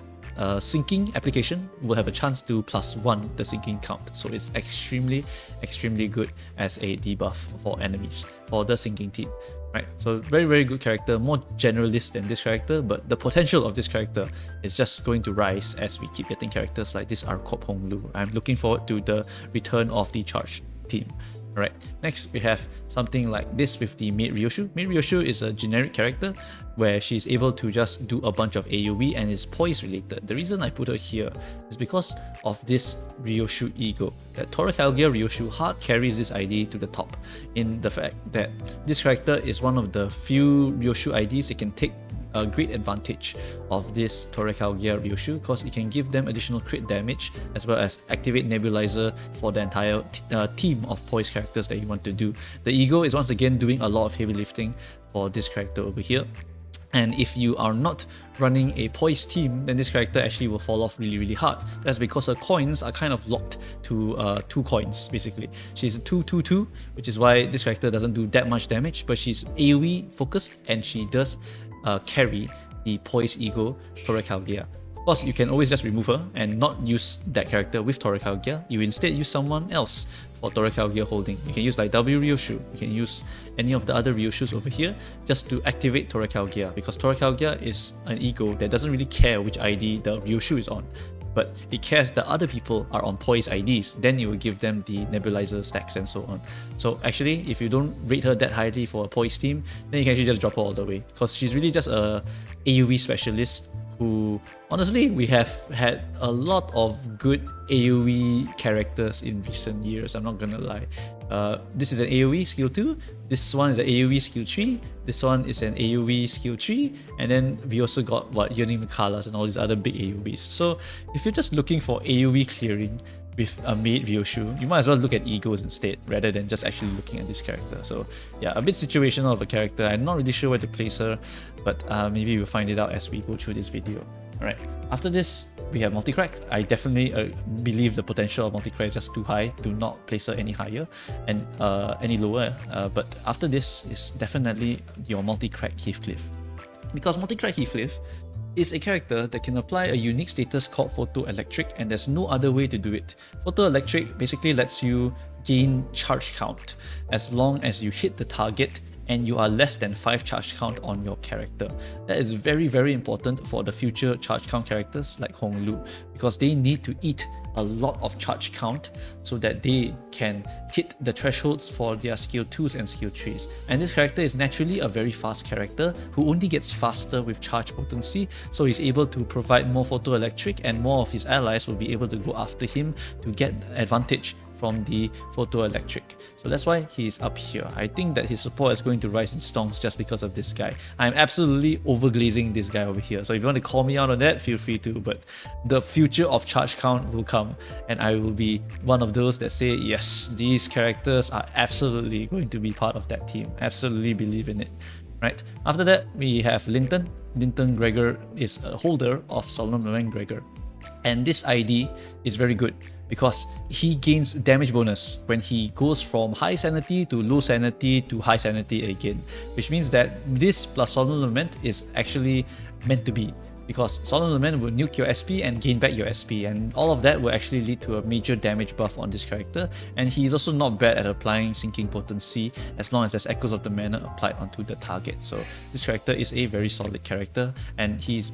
A: sinking application will have a chance to +1 the sinking count. So it's extremely good as a debuff for enemies, for the sinking team. Right, so very, very good character, more generalist than this character, but the potential of this character is just going to rise as we keep getting characters like this R-Corp Honglu. I'm looking forward to the return of the charge team. Alright, next we have something like this with the Maid Ryoshu. Maid Ryoshu is a generic character where she's able to just do a bunch of AoE and is poise related. The reason I put her here is because of this Ryoshu ego. That Toracalgia Ryoshu hard carries this ID to the top, in the fact that this character is one of the few Ryoshu IDs that can take a great advantage of this Toracalgia Ryoshu, because it can give them additional crit damage as well as activate Nebulizer for the entire team of poise characters that you want to do. The ego is once again doing a lot of heavy lifting for this character over here. And if you are not running a poise team, then this character actually will fall off really, really hard. That's because her coins are kind of locked to 2 coins, basically. She's a 2-2-2, which is why this character doesn't do that much damage, but she's AoE focused and she does carry the poise ego Toracalgia. Of course, you can always just remove her and not use that character with Toracalgia. You instead use someone else for Toracalgia holding. You can use like W Ryoshu, you can use any of the other Ryoshus over here just to activate Toracalgia, because Toracalgia is an ego that doesn't really care which ID the Ryoshu is on, but it cares that other people are on poise IDs, then it will give them the nebulizer stacks and so on. So actually, if you don't rate her that highly for a poise team, then you can actually just drop her all the way, because she's really just a AoE specialist who, honestly, we have had a lot of good AoE characters in recent years, I'm not gonna lie. This is an AoE skill 2, this one is an AoE skill 3, this one is an AoE skill 3, and then we also got Yearning Mikalas and all these other big AoEs. So if you're just looking for AoE clearing, with a made Ryoshu, you might as well look at egos instead rather than just actually looking at this character. So yeah, a bit situational of a character. I'm not really sure where to place her, but maybe we'll find it out as we go through this video. Alright, after this, we have multi-crack. I definitely believe the potential of multi-crack is just too high. Do not place her any higher and any lower. But after this is definitely your multi-crack Heathcliff. Because multi-crack Heathcliff is a character that can apply a unique status called Photoelectric, and there's no other way to do it. Photoelectric basically lets you gain charge count as long as you hit the target and you are less than 5 charge count on your character. That is very, very important for the future charge count characters like Honglu, because they need to eat a lot of charge count so that they can hit the thresholds for their skill 2s and skill 3s. And this character is naturally a very fast character who only gets faster with charge potency, so he's able to provide more photoelectric and more of his allies will be able to go after him to get advantage from the photoelectric. So that's why he's up here. I think that his support is going to rise in stonks just because of this guy. I'm absolutely overglazing this guy over here. So if you want to call me out on that, feel free to, but the future of charge count will come and I will be one of those that say, yes, these characters are absolutely going to be part of that team. Absolutely believe in it. Right. After that, we have Linton. Linton Gregor is a holder of Solomon Gregor. And this ID is very good because he gains damage bonus when he goes from high sanity to low sanity to high sanity again, which means that this plus Solemn Lament is actually meant to be, because Solemn Lament will nuke your SP and gain back your SP, and all of that will actually lead to a major damage buff on this character. And he is also not bad at applying Sinking Potency as long as there's Echoes of the Manor applied onto the target. So this character is a very solid character, and he's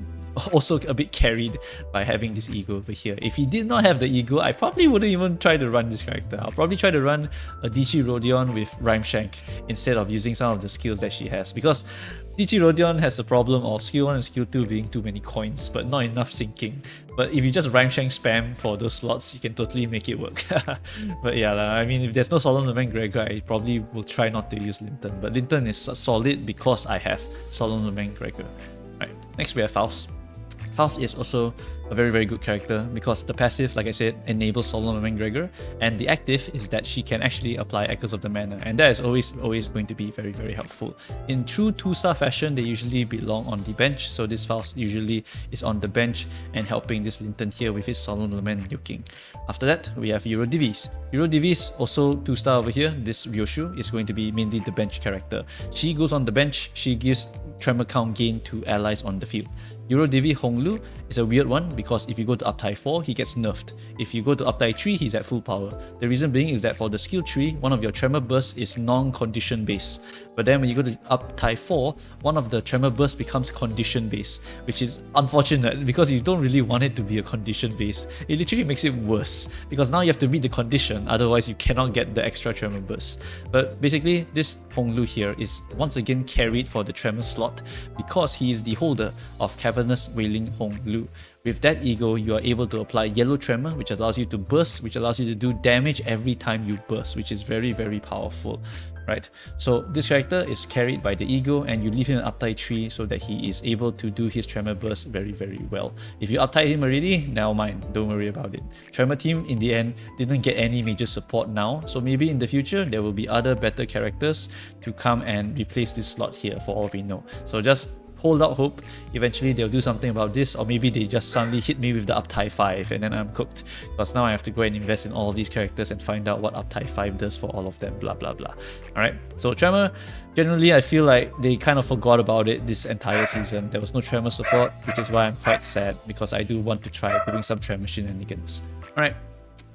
A: also a bit carried by having this ego over here. If he did not have the ego, I probably wouldn't even try to run this character. I'll probably try to run a Dichi Rodion with Rhyme Shank instead of using some of the skills that she has, because Dichi Rodion has the problem of skill 1 and skill 2 being too many coins but not enough sinking. But if you just Rhyme Shank spam for those slots, you can totally make it work. But yeah, I mean, if there's no Solemn Lament Gregor, I probably will try not to use Linton. But Linton is solid because I have Solemn Lament Gregor. Right, next we have Faust. Faust is also a very, very good character because the passive, like I said, enables Solemn Lament Gregor, and the active is that she can actually apply Echoes of the Manor, and that is always going to be very, very helpful. In true 2-star fashion, they usually belong on the bench, so this Faust usually is on the bench and helping this Linton here with his Solemn Lament nuking. After that, we have Eurodivis. Eurodivis, also 2-star over here. This Ryoshu is going to be mainly the bench character. She goes on the bench, she gives tremor count gain to allies on the field. Eurodivi Honglu is a weird one because if you go to uptie 4, he gets nerfed. If you go to uptie 3, he's at full power. The reason being is that for the skill tree, one of your tremor bursts is non-condition based. But then when you go to uptie 4, one of the tremor bursts becomes condition based, which is unfortunate because you don't really want it to be a condition based. It literally makes it worse because now you have to meet the condition, otherwise you cannot get the extra tremor burst. But basically, this Honglu here is once again carried for the tremor slot because he is the holder of Cavernous Wailing Honglu. With that ego, you are able to apply Yellow Tremor, which allows you to burst, which allows you to do damage every time you burst, which is very, very powerful. Right, so this character is carried by the ego, and you leave him in uptie 3 so that he is able to do his tremor burst very, very well. If you uptie him already, now mind, don't worry about it. Tremor team in the end didn't get any major support now, so maybe in the future there will be other better characters to come and replace this slot here for all we know. So just hold out hope. Eventually they'll do something about this, or maybe they just suddenly hit me with the uptie 5 and then I'm cooked, because now I have to go and invest in all of these characters and find out what uptie 5 does for all of them, blah blah blah. Alright, so Tremor, generally I feel like they kind of forgot about it this entire season. There was no Tremor support, which is why I'm quite sad, because I do want to try doing some Tremor shenanigans. Alright,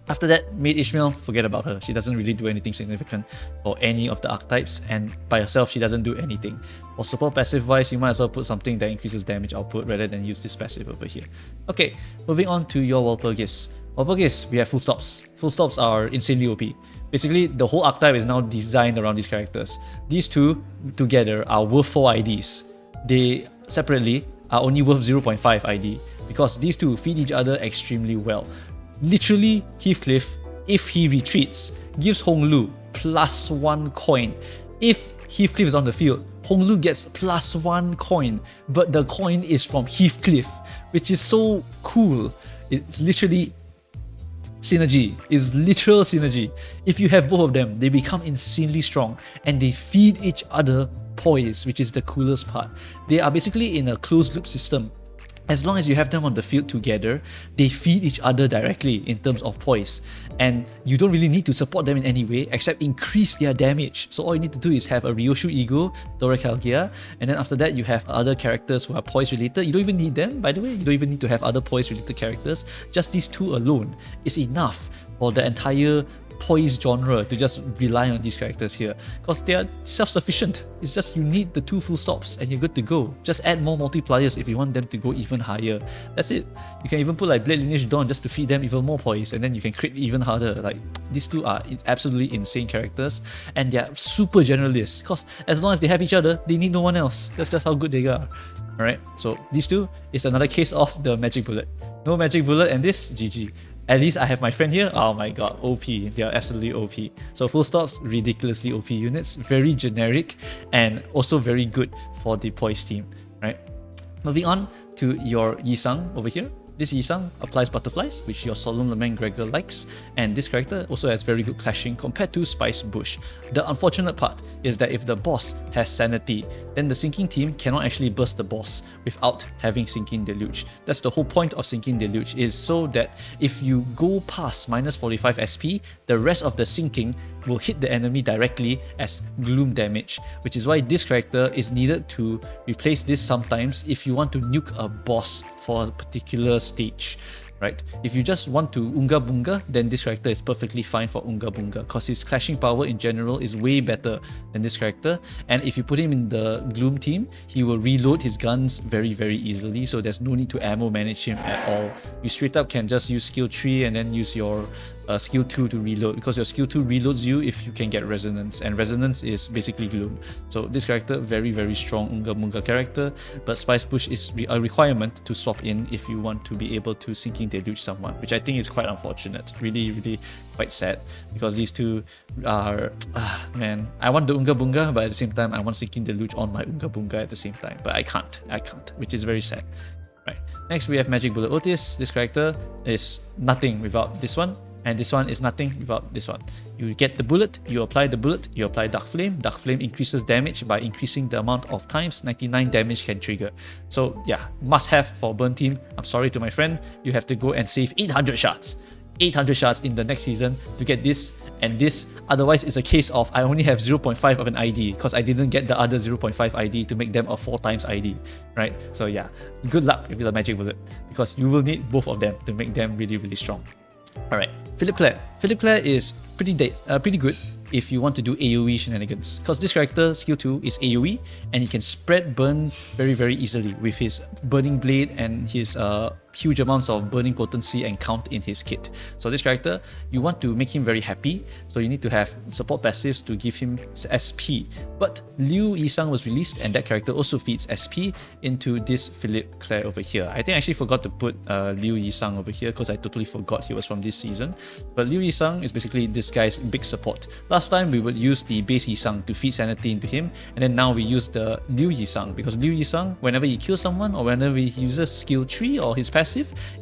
A: after that, Maid Ishmael, forget about her. She doesn't really do anything significant for any of the archetypes, and by herself she doesn't do anything. For support passive wise, you might as well put something that increases damage output rather than use this passive over here. Okay, moving on to your Walpurgis. Walpurgis, we have full stops. Full stops are insanely OP. Basically, the whole archetype is now designed around these characters. These two together are worth 4 IDs. They separately are only worth 0.5 ID because these two feed each other extremely well. Literally, Heathcliff, if he retreats, gives Honglu +1 coin. If Heathcliff is on the field, Honglu gets +1 coin, but the coin is from Heathcliff, which is so cool. It's literally synergy. It's literal synergy. If you have both of them, they become insanely strong and they feed each other poise, which is the coolest part. They are basically in a closed loop system. As long as you have them on the field together, they feed each other directly in terms of poise. And you don't really need to support them in any way except increase their damage. So all you need to do is have a Ryoshu Ego, Doracalgia, and then after that you have other characters who are poise related. You don't even need them, by the way. You don't even need to have other poise related characters. Just these two alone is enough for the entire poise genre to just rely on these characters here, because they are self-sufficient. It's just you need the 2 full stops and you're good to go. Just add more multipliers if you want them to go even higher. That's it. You can even put like Blade Lineage Dawn just to feed them even more poise, and then you can crit even harder. Like, these two are absolutely insane characters, and they're super generalists, because as long as they have each other, they need no one else. That's just how good they are. Alright, so these two is another case of the magic bullet. No magic bullet and this, GG. At least I have my friend here. Oh my god, OP. They are absolutely OP. So full stops, ridiculously OP units, very generic and also very good for the poise team, right? Moving on to your Yisang over here. This Yisang applies butterflies, which your Solemn Lament Gregor likes, and this character also has very good clashing compared to Spice Bush. The unfortunate part is that if the boss has Sanity, then the Sinking team cannot actually burst the boss without having Sinking Deluge. That's the whole point of Sinking Deluge, is so that if you go past minus 45 SP, the rest of the Sinking will hit the enemy directly as gloom damage, which is why this character is needed to replace this sometimes if you want to nuke a boss for a particular stage, right? If you just want to Unga Bunga, then this character is perfectly fine for Unga Bunga, because his clashing power in general is way better than this character. And if you put him in the Gloom team, he will reload his guns very easily, so there's no need to ammo manage him at all. You straight up can just use skill 3 and then use your skill 2 to reload, because your skill 2 reloads you if you can get resonance, and resonance is basically gloom. So this character, very strong Unga Bunga character, but Spice Push is a requirement to swap in if you want to be able to Sinking Deluge someone, which I think is quite unfortunate. Really quite sad, because these two are man, I want the Unga Bunga, but at the same time I want Sinking Deluge on my Unga Bunga at the same time, but I can't, which is very sad. Right. Next we have Magic Bullet Otis. This character is nothing without this one, and this one is nothing without this one. You get the bullet, you apply the bullet, you apply Dark Flame. Dark Flame increases damage by increasing the amount of times 99 damage can trigger. So yeah, must have for Burn team. I'm sorry to my friend, you have to go and save 800 shards. 800 shards in the next season to get this and this. Otherwise it's a case of I only have 0.5 of an ID because I didn't get the other 0.5 ID to make them a 4 times ID, right? So yeah, good luck with the Magic Bullet, because you will need both of them to make them really strong. Alright, Philip Clare. Philip Clare is pretty good if you want to do AoE shenanigans, because this character skill 2 is AoE and he can spread burn very easily with his Burning Blade and his huge amounts of burning potency and count in his kit. So this character, you want to make him very happy, so you need to have support passives to give him SP. But Liu Yisang was released and that character also feeds SP into this Philip Clare over here. I think I actually forgot to put Liu Yisang over here because I totally forgot he was from this season. But Liu Yisang is basically this guy's big support. Last time we would use the base Yisang to feed sanity into him, and then now we use the Liu Yisang because Liu Yisang, whenever he kills someone or whenever he uses skill 3 or his passive,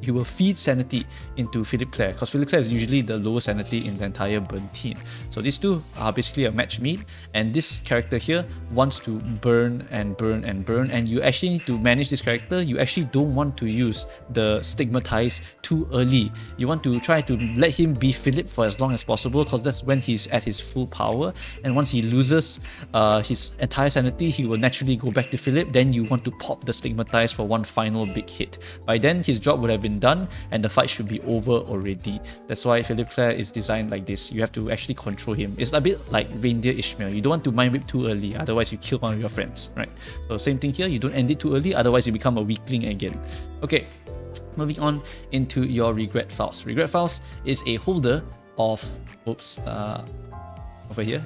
A: he will feed sanity into Philip Clare, because Philip Clare is usually the lowest sanity in the entire burn team. So these two are basically a match meet, and this character here wants to burn, and you actually need to manage this character. You actually don't want to use the Stigmatize too early. You want to try to let him be Philip for as long as possible, because that's when he's at his full power, and once he loses his entire sanity, he will naturally go back to Philip. Then you want to pop the Stigmatize for one final big hit. By then his job would have been done and the fight should be over already. That's why Philip Clare is designed like this. You have to actually control him. It's a bit like Reindeer Ishmael. You don't want to mind whip too early, otherwise you kill one of your friends, right? So same thing here, you don't end it too early, otherwise you become a weakling again. Okay, moving on into your Regret Faust. Regret Faust is a holder of, over here,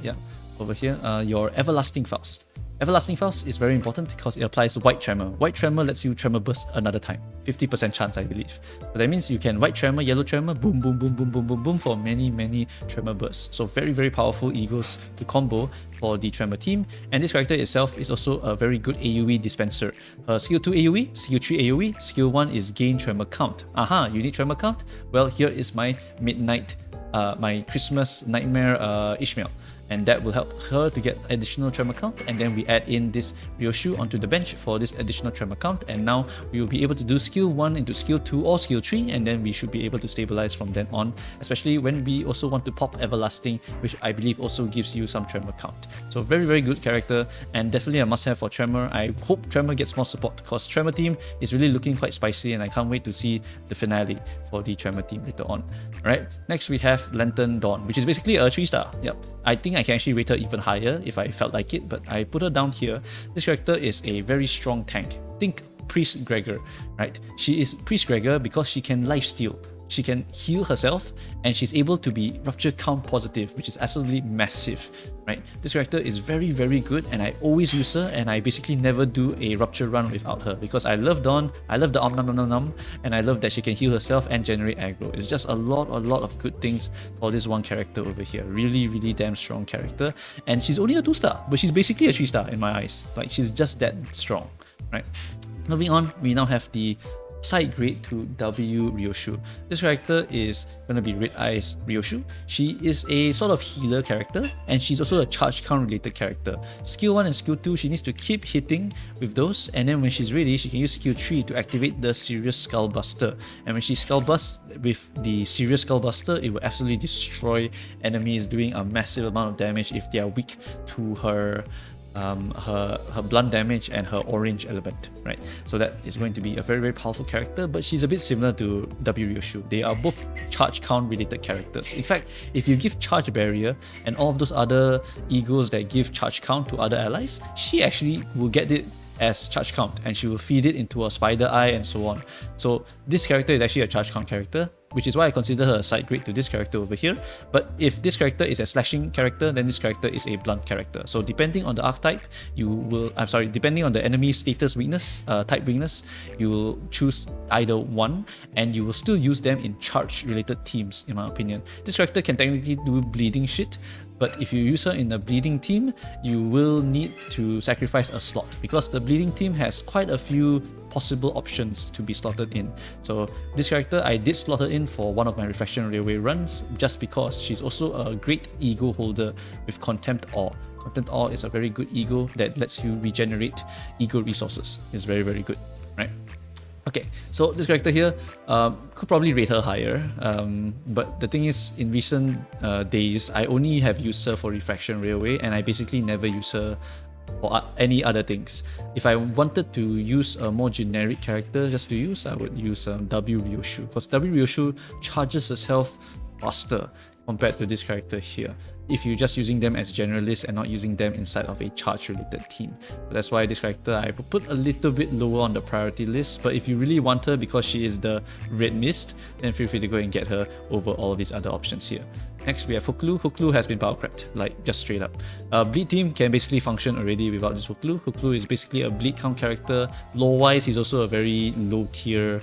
A: your Everlasting Faust. Everlasting Faust is very important because it applies White Tremor. White Tremor lets you Tremor Burst another time. 50% chance, I believe. So that means you can White Tremor, Yellow Tremor, boom, boom, boom, boom, boom, boom, boom for many Tremor Bursts. So very, very powerful egos to combo for the Tremor team. And this character itself is also a very good AoE dispenser. Skill 2 AoE, Skill 3 AoE, Skill 1 is gain Tremor count. Aha, you need Tremor count? Well, here is my Midnight, my Christmas Nightmare Ishmael. And that will help her to get additional tremor count, and then we add in this Ryoshu onto the bench for this additional tremor count, and now we will be able to do skill 1 into skill 2 or skill 3, and then we should be able to stabilize from then on, especially when we also want to pop Everlasting, which I believe also gives you some tremor count. So very good character, and definitely a must-have for Tremor. I hope Tremor gets more support because Tremor team is really looking quite spicy, and I can't wait to see the finale for the Tremor team later on. Alright, next we have Lantern Dawn, which is basically a 3-star. Yep, I think I can actually rate her even higher if I felt like it, but I put her down here. This character is a very strong tank. Think Priest Gregor, right? She is Priest Gregor because she can lifesteal. She can heal herself, and she's able to be rupture count positive, which is absolutely massive, right? This character is very good, and I always use her, and I basically never do a rupture run without her because I love Dawn, I love the nom, and I love that she can heal herself and generate aggro. It's just a lot of good things for this one character over here. Really damn strong character, and she's only a 2-star, but she's basically a 3-star in my eyes. Like, she's just that strong, right? Moving on, we now have the side grade to W Ryoshu. This character is going to be Red Eyes Ryoshu. She is a sort of healer character, and she's also a charge count related character. Skill 1 and Skill 2, she needs to keep hitting with those, and then when she's ready, she can use Skill 3 to activate the Serious Skullbuster. And when she Skullbusts with the Serious Skullbuster, it will absolutely destroy enemies, doing a massive amount of damage if they are weak to her blunt damage and her orange element, right? So that is going to be a very powerful character, but she's a bit similar to W Ryoshu. They are both charge count related characters. In fact, if you give charge barrier and all of those other egos that give charge count to other allies, she actually will get it as charge count, and she will feed it into a spider eye and so on. So this character is actually a charge count character, which is why I consider her a side grade to this character over here. But if this character is a slashing character, then this character is a blunt character. So depending on the archetype, depending on the enemy's status weakness, type weakness, you will choose either one, and you will still use them in charge related teams, in my opinion. This character can technically do bleeding shit, but if you use her in a bleeding team, you will need to sacrifice a slot because the bleeding team has quite a few possible options to be slotted in. So this character, I did slot her in for one of my Reflection Railway runs just because she's also a great ego holder with Contempt Awe. Contempt Awe is a very good ego that lets you regenerate ego resources. It's very good, right? Okay, so this character here could probably rate her higher, but the thing is, in recent days, I only have used her for Reflection Railway, and I basically never use her for any other things. If I wanted to use a more generic character just to use, I would use W Ryoshu, because W Ryoshu charges herself faster compared to this character here, if you're just using them as generalists and not using them inside of a charge related team. So that's why this character I would put a little bit lower on the priority list, but if you really want her because she is the Red Mist, then feel free to go and get her over all of these other options here. Next we have Hooklu. Hooklu has been power crept, like just straight up. Bleed team can basically function already without this Hooklu. Hooklu is basically a bleed count character. Lore wise, he's also a very low tier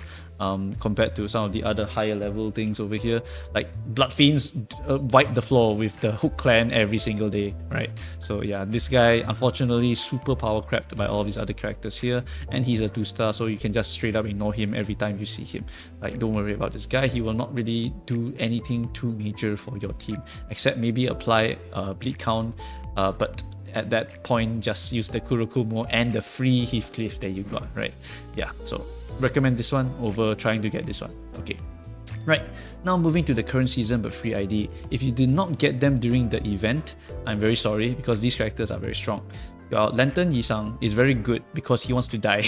A: compared to some of the other higher level things over here. Like Blood Fiends wipe the floor with the Hook clan every single day, right? So yeah, this guy unfortunately super power crept by all these other characters here, and he's a 2-star, so you can just straight up ignore him every time you see him. Like, don't worry about this guy, he will not really do anything too major for your team, except maybe apply bleed count, but at that point just use the Kurokumo and the free Heathcliff that you got, right? Yeah, so recommend this one over trying to get this one. Okay, right, now moving to the current season but free ID. If you did not get them during the event, I'm very sorry, because these characters are very strong. Your Lantern Yisang is very good because he wants to die.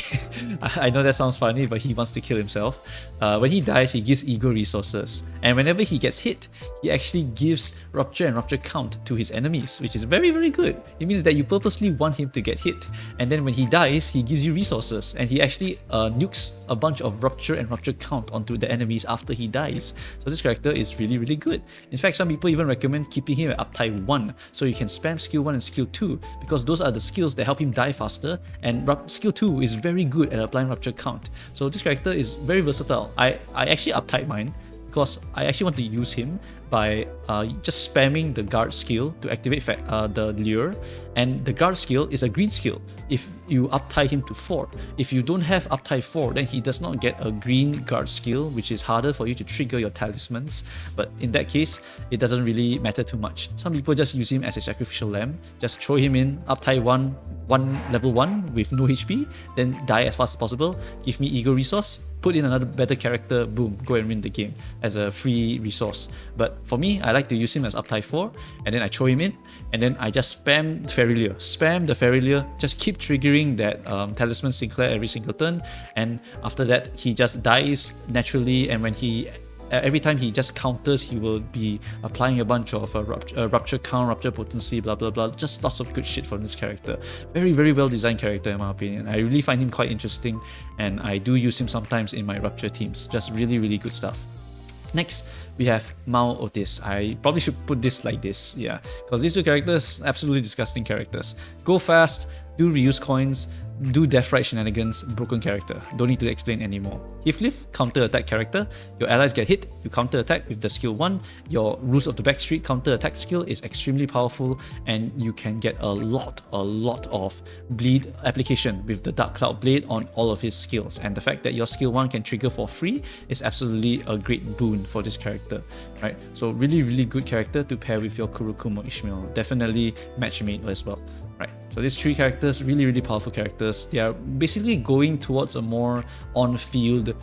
A: I know that sounds funny, but he wants to kill himself. When he dies, he gives ego resources, and whenever he gets hit, he actually gives rupture and rupture count to his enemies, which is very good. It means that you purposely want him to get hit, and then when he dies, he gives you resources, and he actually nukes a bunch of rupture and rupture count onto the enemies after he dies. So this character is really good. In fact, some people even recommend keeping him at uptype 1, so you can spam skill 1 and skill 2, because those are the skills that help him die faster, and skill 2 is very good at applying rupture count. So this character is very versatile. I actually uptype mine because I actually want to use him by just spamming the guard skill to activate the lure, and the guard skill is a green skill if you uptie him to 4. If you don't have uptie 4, then he does not get a green guard skill, which is harder for you to trigger your talismans, but in that case it doesn't really matter too much. Some people just use him as a sacrificial lamb, just throw him in, uptie one level 1 with no HP, then die as fast as possible, give me ego resource, put in another better character, boom, go and win the game as a free resource. But for me, I like to use him as uptie 4, and then I throw him in, and then I just spam the Fairy Lure, just keep triggering that Talisman Sinclair every single turn, and after that he just dies naturally, and when every time he just counters, he will be applying a bunch of rupture count, rupture potency, blah blah blah, just lots of good shit from this character. Very, very well designed character in my opinion. I really find him quite interesting, and I do use him sometimes in my rupture teams. Just really, really good stuff. Next, we have Mao Otis. I probably should put this like this, yeah, because these two characters, absolutely disgusting characters. Go fast, do reuse coins, do death right shenanigans, broken character. Don't need to explain anymore. Heathcliff, counter attack character. Your allies get hit, you counter attack with the skill 1. Your Rules of the Backstreet counter attack skill is extremely powerful, and you can get a lot of bleed application with the Dark Cloud Blade on all of his skills. And the fact that your skill 1 can trigger for free is absolutely a great boon for this character, right? So really, really good character to pair with your Kurokumo Ishmael. Definitely match made as well. Right, so these 3 characters, really, really powerful characters. They are basically going towards a more on-field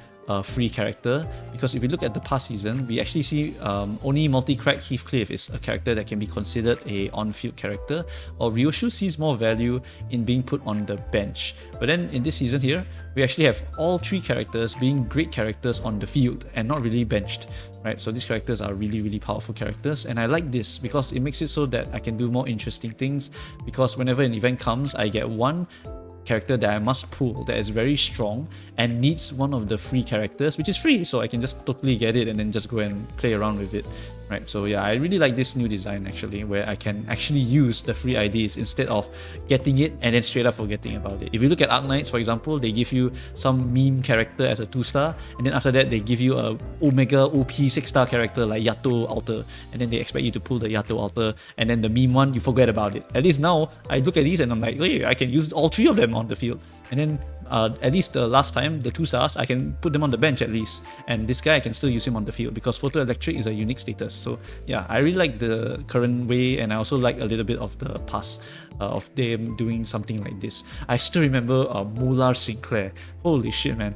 A: free character, because if you look at the past season, we actually see only multi-crack Heathcliff is a character that can be considered a on-field character, or Ryoshu sees more value in being put on the bench. But then in this season here, we actually have all 3 characters being great characters on the field and not really benched, right? So these characters are really, really powerful characters, and I like this because it makes it so that I can do more interesting things, because whenever an event comes, I get one character that I must pull that is very strong and needs one of the free characters, which is free, so I can just totally get it and then just go and play around with it, right? So yeah, I really like this new design actually, where I can actually use the free IDs instead of getting it and then straight up forgetting about it. If you look at Arknights, for example, they give you some meme character as a 2-star, and then after that they give you a Omega OP 6-star character like Yato Alter, and then they expect you to pull the Yato Alter, and then the meme one, you forget about it. At least now, I look at these and I'm like, hey, I can use all 3 of them on the field. And then at least the last time, the 2-stars, I can put them on the bench at least, and this guy I can still use him on the field because Photoelectric is a unique status. So yeah, I really like the current way, and I also like a little bit of the past of them doing something like this. I still remember Mular Sinclair. Holy shit, man.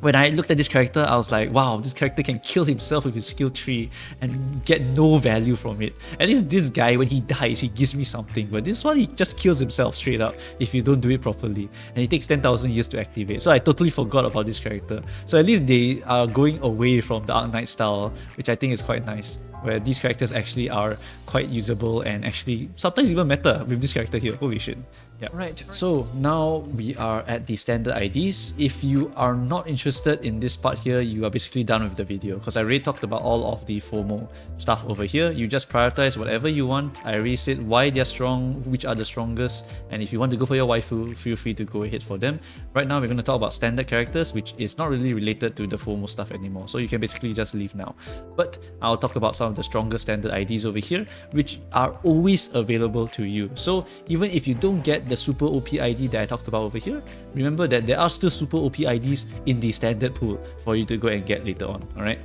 A: When I looked at this character, I was like, wow, this character can kill himself with his skill tree and get no value from it. At least this guy, when he dies, he gives me something. But this one, he just kills himself straight up if you don't do it properly. And it takes 10,000 years to activate. So I totally forgot about this character. So at least they are going away from the Arknight style, which I think is quite nice, where these characters actually are quite usable and actually sometimes even meta with this character here. Holy shit. Yeah, right. So now we are at the standard IDs. If you are not interested in this part here, you are basically done with the video, because I already talked about all of the FOMO stuff over here. You just prioritize whatever you want. I already said why they're strong, which are the strongest, and if you want to go for your waifu, feel free to go ahead for them. Right now we're going to talk about standard characters, which is not really related to the FOMO stuff anymore, so you can basically just leave now. But I'll talk about some of the stronger standard IDs over here, which are always available to you. So even if you don't get the super OP ID that I talked about over here, remember that there are still super OP IDs in the standard pool for you to go and get later on, alright?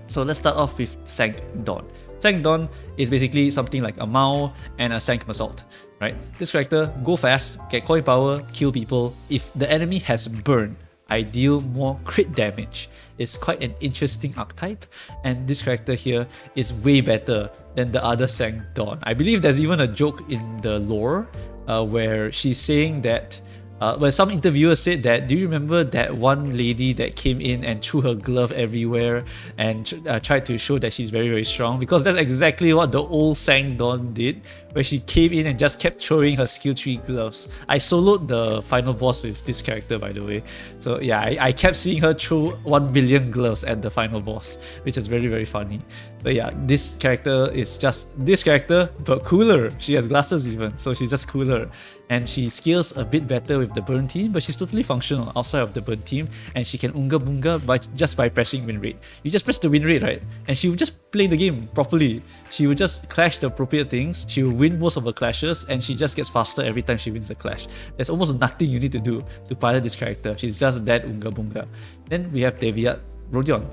A: So let's start off with Sank Dawn. Sank Dawn is basically something like a Mao and a Sank Assault, right? This character, go fast, get coin power, kill people. If the enemy has burn, I deal more crit damage. It's quite an interesting archetype, and this character here is way better than the other Sank Dawn. I believe there's even a joke in the lore where she's saying that Where some interviewers said that, do you remember that one lady that came in and threw her glove everywhere and tried to show that she's very, very strong? Because that's exactly what the old Sang Dawn did, where she came in and just kept throwing her skill tree gloves. I soloed the final boss with this character, by the way. So yeah, I kept seeing her throw 1 billion gloves at the final boss, which is very, very funny. But yeah, this character is just this character, but cooler. She has glasses even, so she's just cooler. And she scales a bit better with the burn team, but she's totally functional outside of the burn team, and she can unga bunga just by pressing win rate. You just press the win rate, right? And she will just play the game properly. She will just clash the appropriate things, she will win most of her clashes, and she just gets faster every time she wins a clash. There's almost nothing you need to do to pilot this character. She's just that unga bunga. Then we have Deviat Rodion.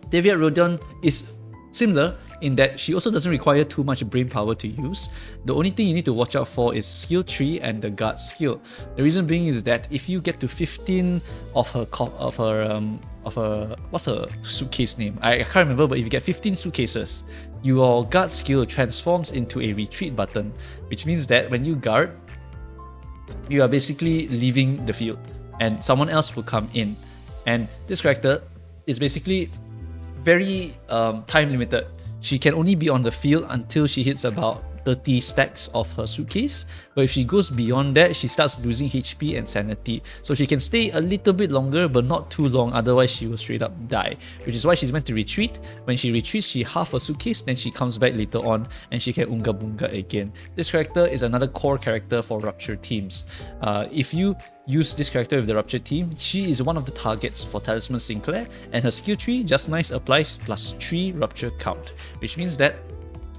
A: Deviat Rodion is similar in that she also doesn't require too much brain power to use. The only thing you need to watch out for is skill tree and the guard skill. The reason being is that if you get to 15 of her what's her suitcase name? I can't remember, but if you get 15 suitcases, your guard skill transforms into a retreat button, which means that when you guard, you are basically leaving the field and someone else will come in. And this character is basically very time limited. She can only be on the field until she hits about 30 stacks of her suitcase, but if she goes beyond that, she starts losing HP and sanity. So she can stay a little bit longer, but not too long, otherwise she will straight up die, which is why she's meant to retreat. When she retreats, she half her suitcase, then she comes back later on and she can unga bunga again. This character is another core character for Rupture teams. If you use this character with the Rupture team, she is one of the targets for Talisman Sinclair, and her skill tree just nice applies +3 Rupture count, which means that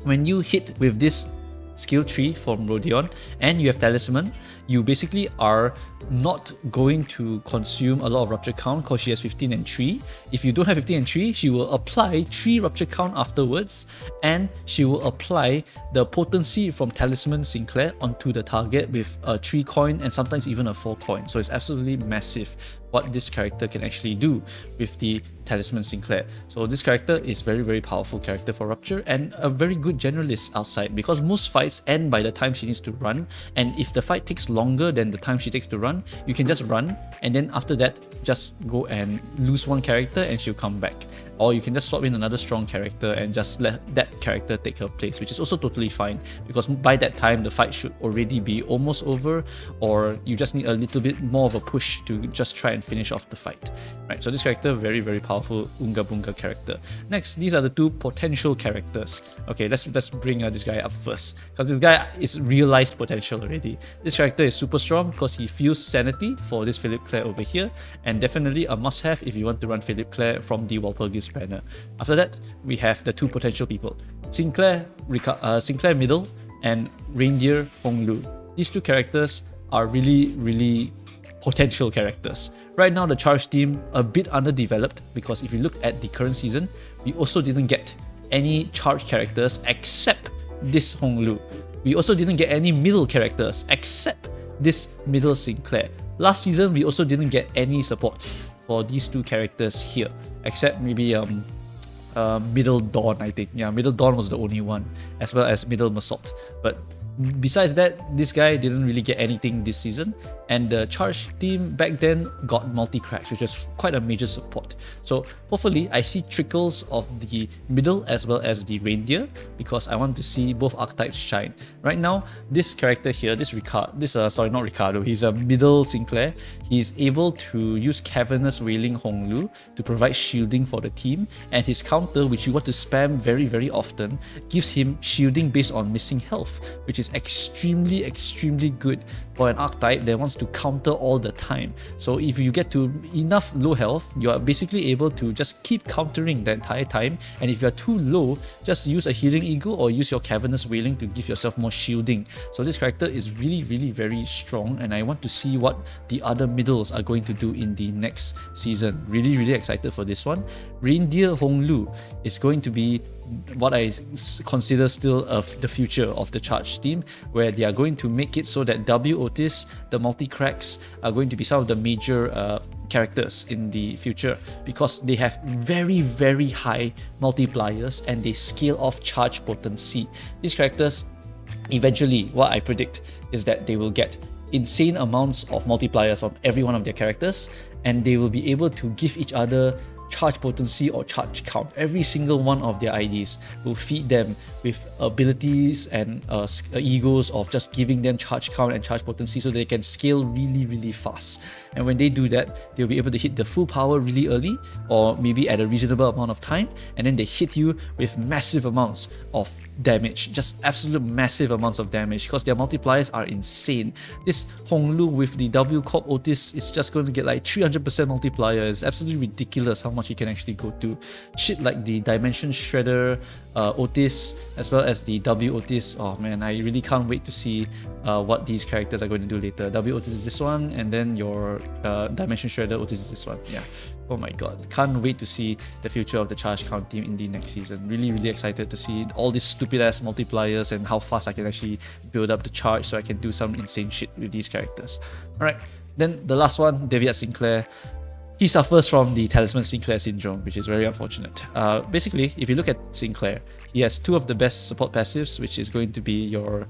A: when you hit with this skill tree from Rodion and you have Talisman, you basically are not going to consume a lot of Rupture count because she has 15 and 3. If you don't have 15 and 3, she will apply 3 Rupture count afterwards, and she will apply the potency from Talisman Sinclair onto the target with a 3 coin and sometimes even a 4 coin. So it's absolutely massive what this character can actually do with the Talisman Sinclair. So this character is very, very powerful character for Rupture and a very good generalist outside, because most fights end by the time she needs to run, and if the fight takes longer than the time she takes to run, you can just run and then after that just go and lose one character and she'll come back. Or you can just swap in another strong character and just let that character take her place, which is also totally fine, because by that time the fight should already be almost over, or you just need a little bit more of a push to just try and finish off the fight. Right, so this character, very, very powerful unga bunga character. Next, these are the 2 potential characters. Okay, let's bring this guy up first, because this guy is realized potential already. This character is super strong because he feels sanity for this Philip Clare over here, and definitely a must-have if you want to run Philip Clare from the Walpurgis banner. After that, we have the 2 potential people, Sinclair Middle and Reindeer Honglu. These 2 characters are really, really potential characters. Right now, the Charge team a bit underdeveloped, because if you look at the current season, we also didn't get any Charge characters except this Honglu. We also didn't get any middle characters except this middle Sinclair. Last season, we also didn't get any supports for these 2 characters here, except maybe Middle Dawn, I think. Yeah, Middle Dawn was the only one, as well as Middle Massault. But besides that, this guy didn't really get anything this season, and the Charge team back then got multi-cracks, which was quite a major support. So hopefully I see trickles of the middle as well as the reindeer, because I want to see both archetypes shine. Right now, this character here, he's a middle Sinclair. He's able to use Cavernous Wailing Honglu to provide shielding for the team, and his counter, which you want to spam very, very often, gives him shielding based on missing health, which is extremely, extremely good for an archetype that wants to counter all the time. So if you get to enough low health, you are basically able to just keep countering the entire time, and if you're too low, just use a healing ego or use your Cavernous Wailing to give yourself more shielding. So this character is really, really very strong, and I want to see what the other middles are going to do in the next season. Really, really excited for this one. Reindeer Honglu is going to be what I consider still the future of the Charge team, where they are going to make it so that W Otis, the multi-cracks, are going to be some of the major characters in the future, because they have very, very high multipliers and they scale off charge potency. These characters eventually what I predict is that they will get insane amounts of multipliers on every one of their characters, and they will be able to give each other charge potency or charge count. Every single one of their IDs will feed them with abilities and egos of just giving them charge count and charge potency so they can scale really fast. And when they do that, they'll be able to hit the full power really early, or maybe at a reasonable amount of time, and then they hit you with massive amounts of damage, just absolute massive amounts of damage, because their multipliers are insane. This Honglu with the W Corp Otis is just going to get like 300% multiplier. It's absolutely ridiculous how much he can actually go to. Shit like the Dimension Shredder Otis, as well as the W Otis. Oh man, I really can't wait to see what these characters are going to do later. W Otis is this one, and then your Dimension Shredder Otis is this one. Yeah. Oh my god, can't wait to see the future of the charge count team in the next season. Really excited to see all these stupid ass multipliers and how fast I can actually build up the charge so I can do some insane shit with these characters. Alright, then the last one, Deviat Sinclair. He suffers from the Talisman Sinclair syndrome, which is very unfortunate. Basically, if you look at Sinclair, he has two of the best support passives, which is going to be your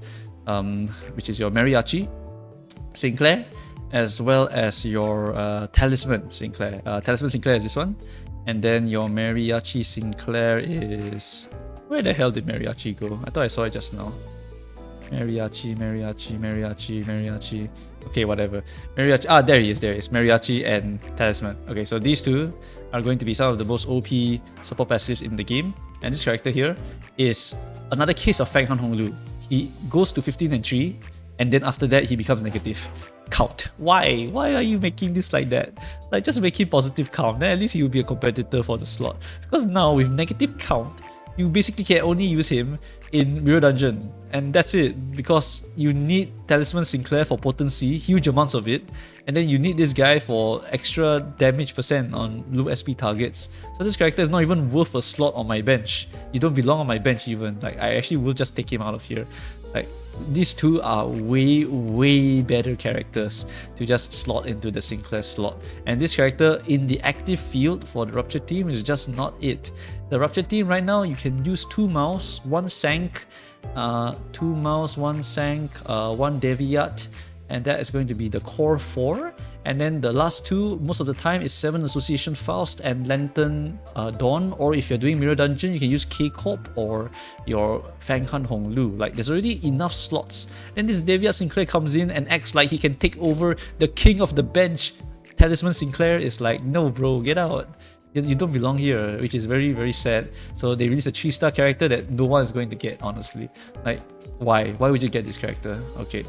A: Mariachi Sinclair, as well as your Talisman Sinclair. Talisman Sinclair is this one, and then your Mariachi Sinclair is... Where the hell did Mariachi go? I thought I saw it just now. Mariachi. Okay, whatever. Mariachi. There he is. Mariachi and Talisman. Okay, so these two are going to be some of the most OP support passives in the game. And this character here is another case of Fang Han Honglu. He goes to 15 and 3, and then after that he becomes negative count. Why? Why are you making this like that? Like, just make him positive count, then at least he will be a competitor for the slot. Because now with negative count, you basically can only use him in Mirror Dungeon, and that's it, because you need Talisman Sinclair for potency, huge amounts of it, and then you need this guy for extra damage percent on low SP targets. So this character is not even worth a slot on my bench. You don't belong on my bench even. Like, I actually will just take him out of here. Like, these two are way better characters to just slot into the Sinclair slot. And this character in the active field for the Rupture team is just not it. The Rupture team right now, you can use 2 mouse, 1 Sank, 2 mouse, 1 Sank, 1 Deviat, and that is going to be the core 4. And then the last 2, most of the time, is 7 Association Faust and Lantern Dawn. Or if you're doing Mirror Dungeon, you can use K-Corp or your Fang Han Honglu. Like, there's already enough slots. Then this Deviat Sinclair comes in and acts like he can take over the king of the bench. Talisman Sinclair is like, no bro, get out. You don't belong here, which is very sad. So they released a 3-star character that no one is going to get, honestly. Like, why? Why would you get this character? Okay.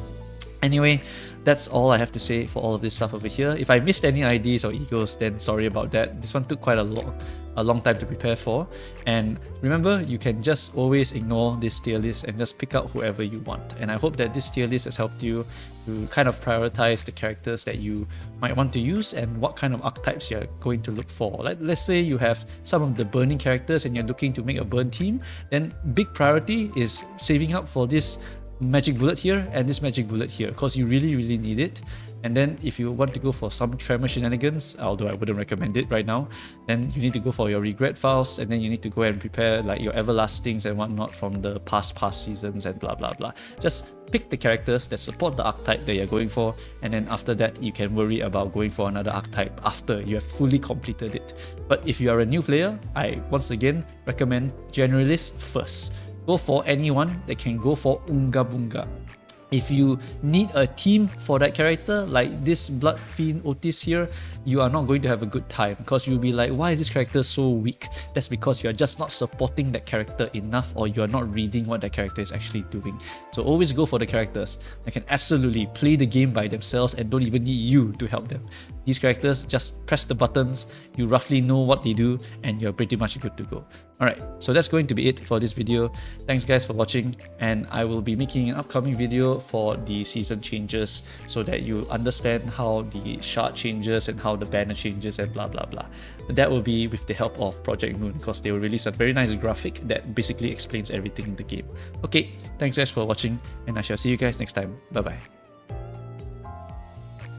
A: Anyway, that's all I have to say for all of this stuff over here. If I missed any IDs or egos, then sorry about that. This one took quite a long time to prepare for. And remember, you can just always ignore this tier list and just pick out whoever you want. And I hope that this tier list has helped you to kind of prioritize the characters that you might want to use and what kind of archetypes you're going to look for. Like, let's say you have some of the burning characters and you're looking to make a burn team, then big priority is saving up for this magic bullet here and this magic bullet here, because you really need it. And then if you want to go for some Tremor shenanigans, although I wouldn't recommend it right now, then you need to go for your Regret Faust, and then you need to go and prepare like your Everlastings and whatnot from the past seasons and blah blah. Just pick the characters that support the archetype that you're going for, and then after that you can worry about going for another archetype after you have fully completed it. But if you are a new player, I once again recommend Generalists first. Go for anyone that can go for Unga Bunga. If you need a team for that character, like this Blood Fiend Otis here, you are not going to have a good time, because you'll be like, why is this character so weak? That's because you're just not supporting that character enough, or you're not reading what that character is actually doing. So always go for the characters that can absolutely play the game by themselves and don't even need you to help them. These characters, just press the buttons, you roughly know what they do, and you're pretty much good to go. Alright, so that's going to be it for this video. Thanks guys for watching, and I will be making an upcoming video for the season changes so that you understand how the shard changes and how the banner changes and blah blah blah. That will be with the help of Project Moon, because they will release a very nice graphic that basically explains everything in the game. Okay, thanks guys for watching, and I shall see you guys next time. Bye bye.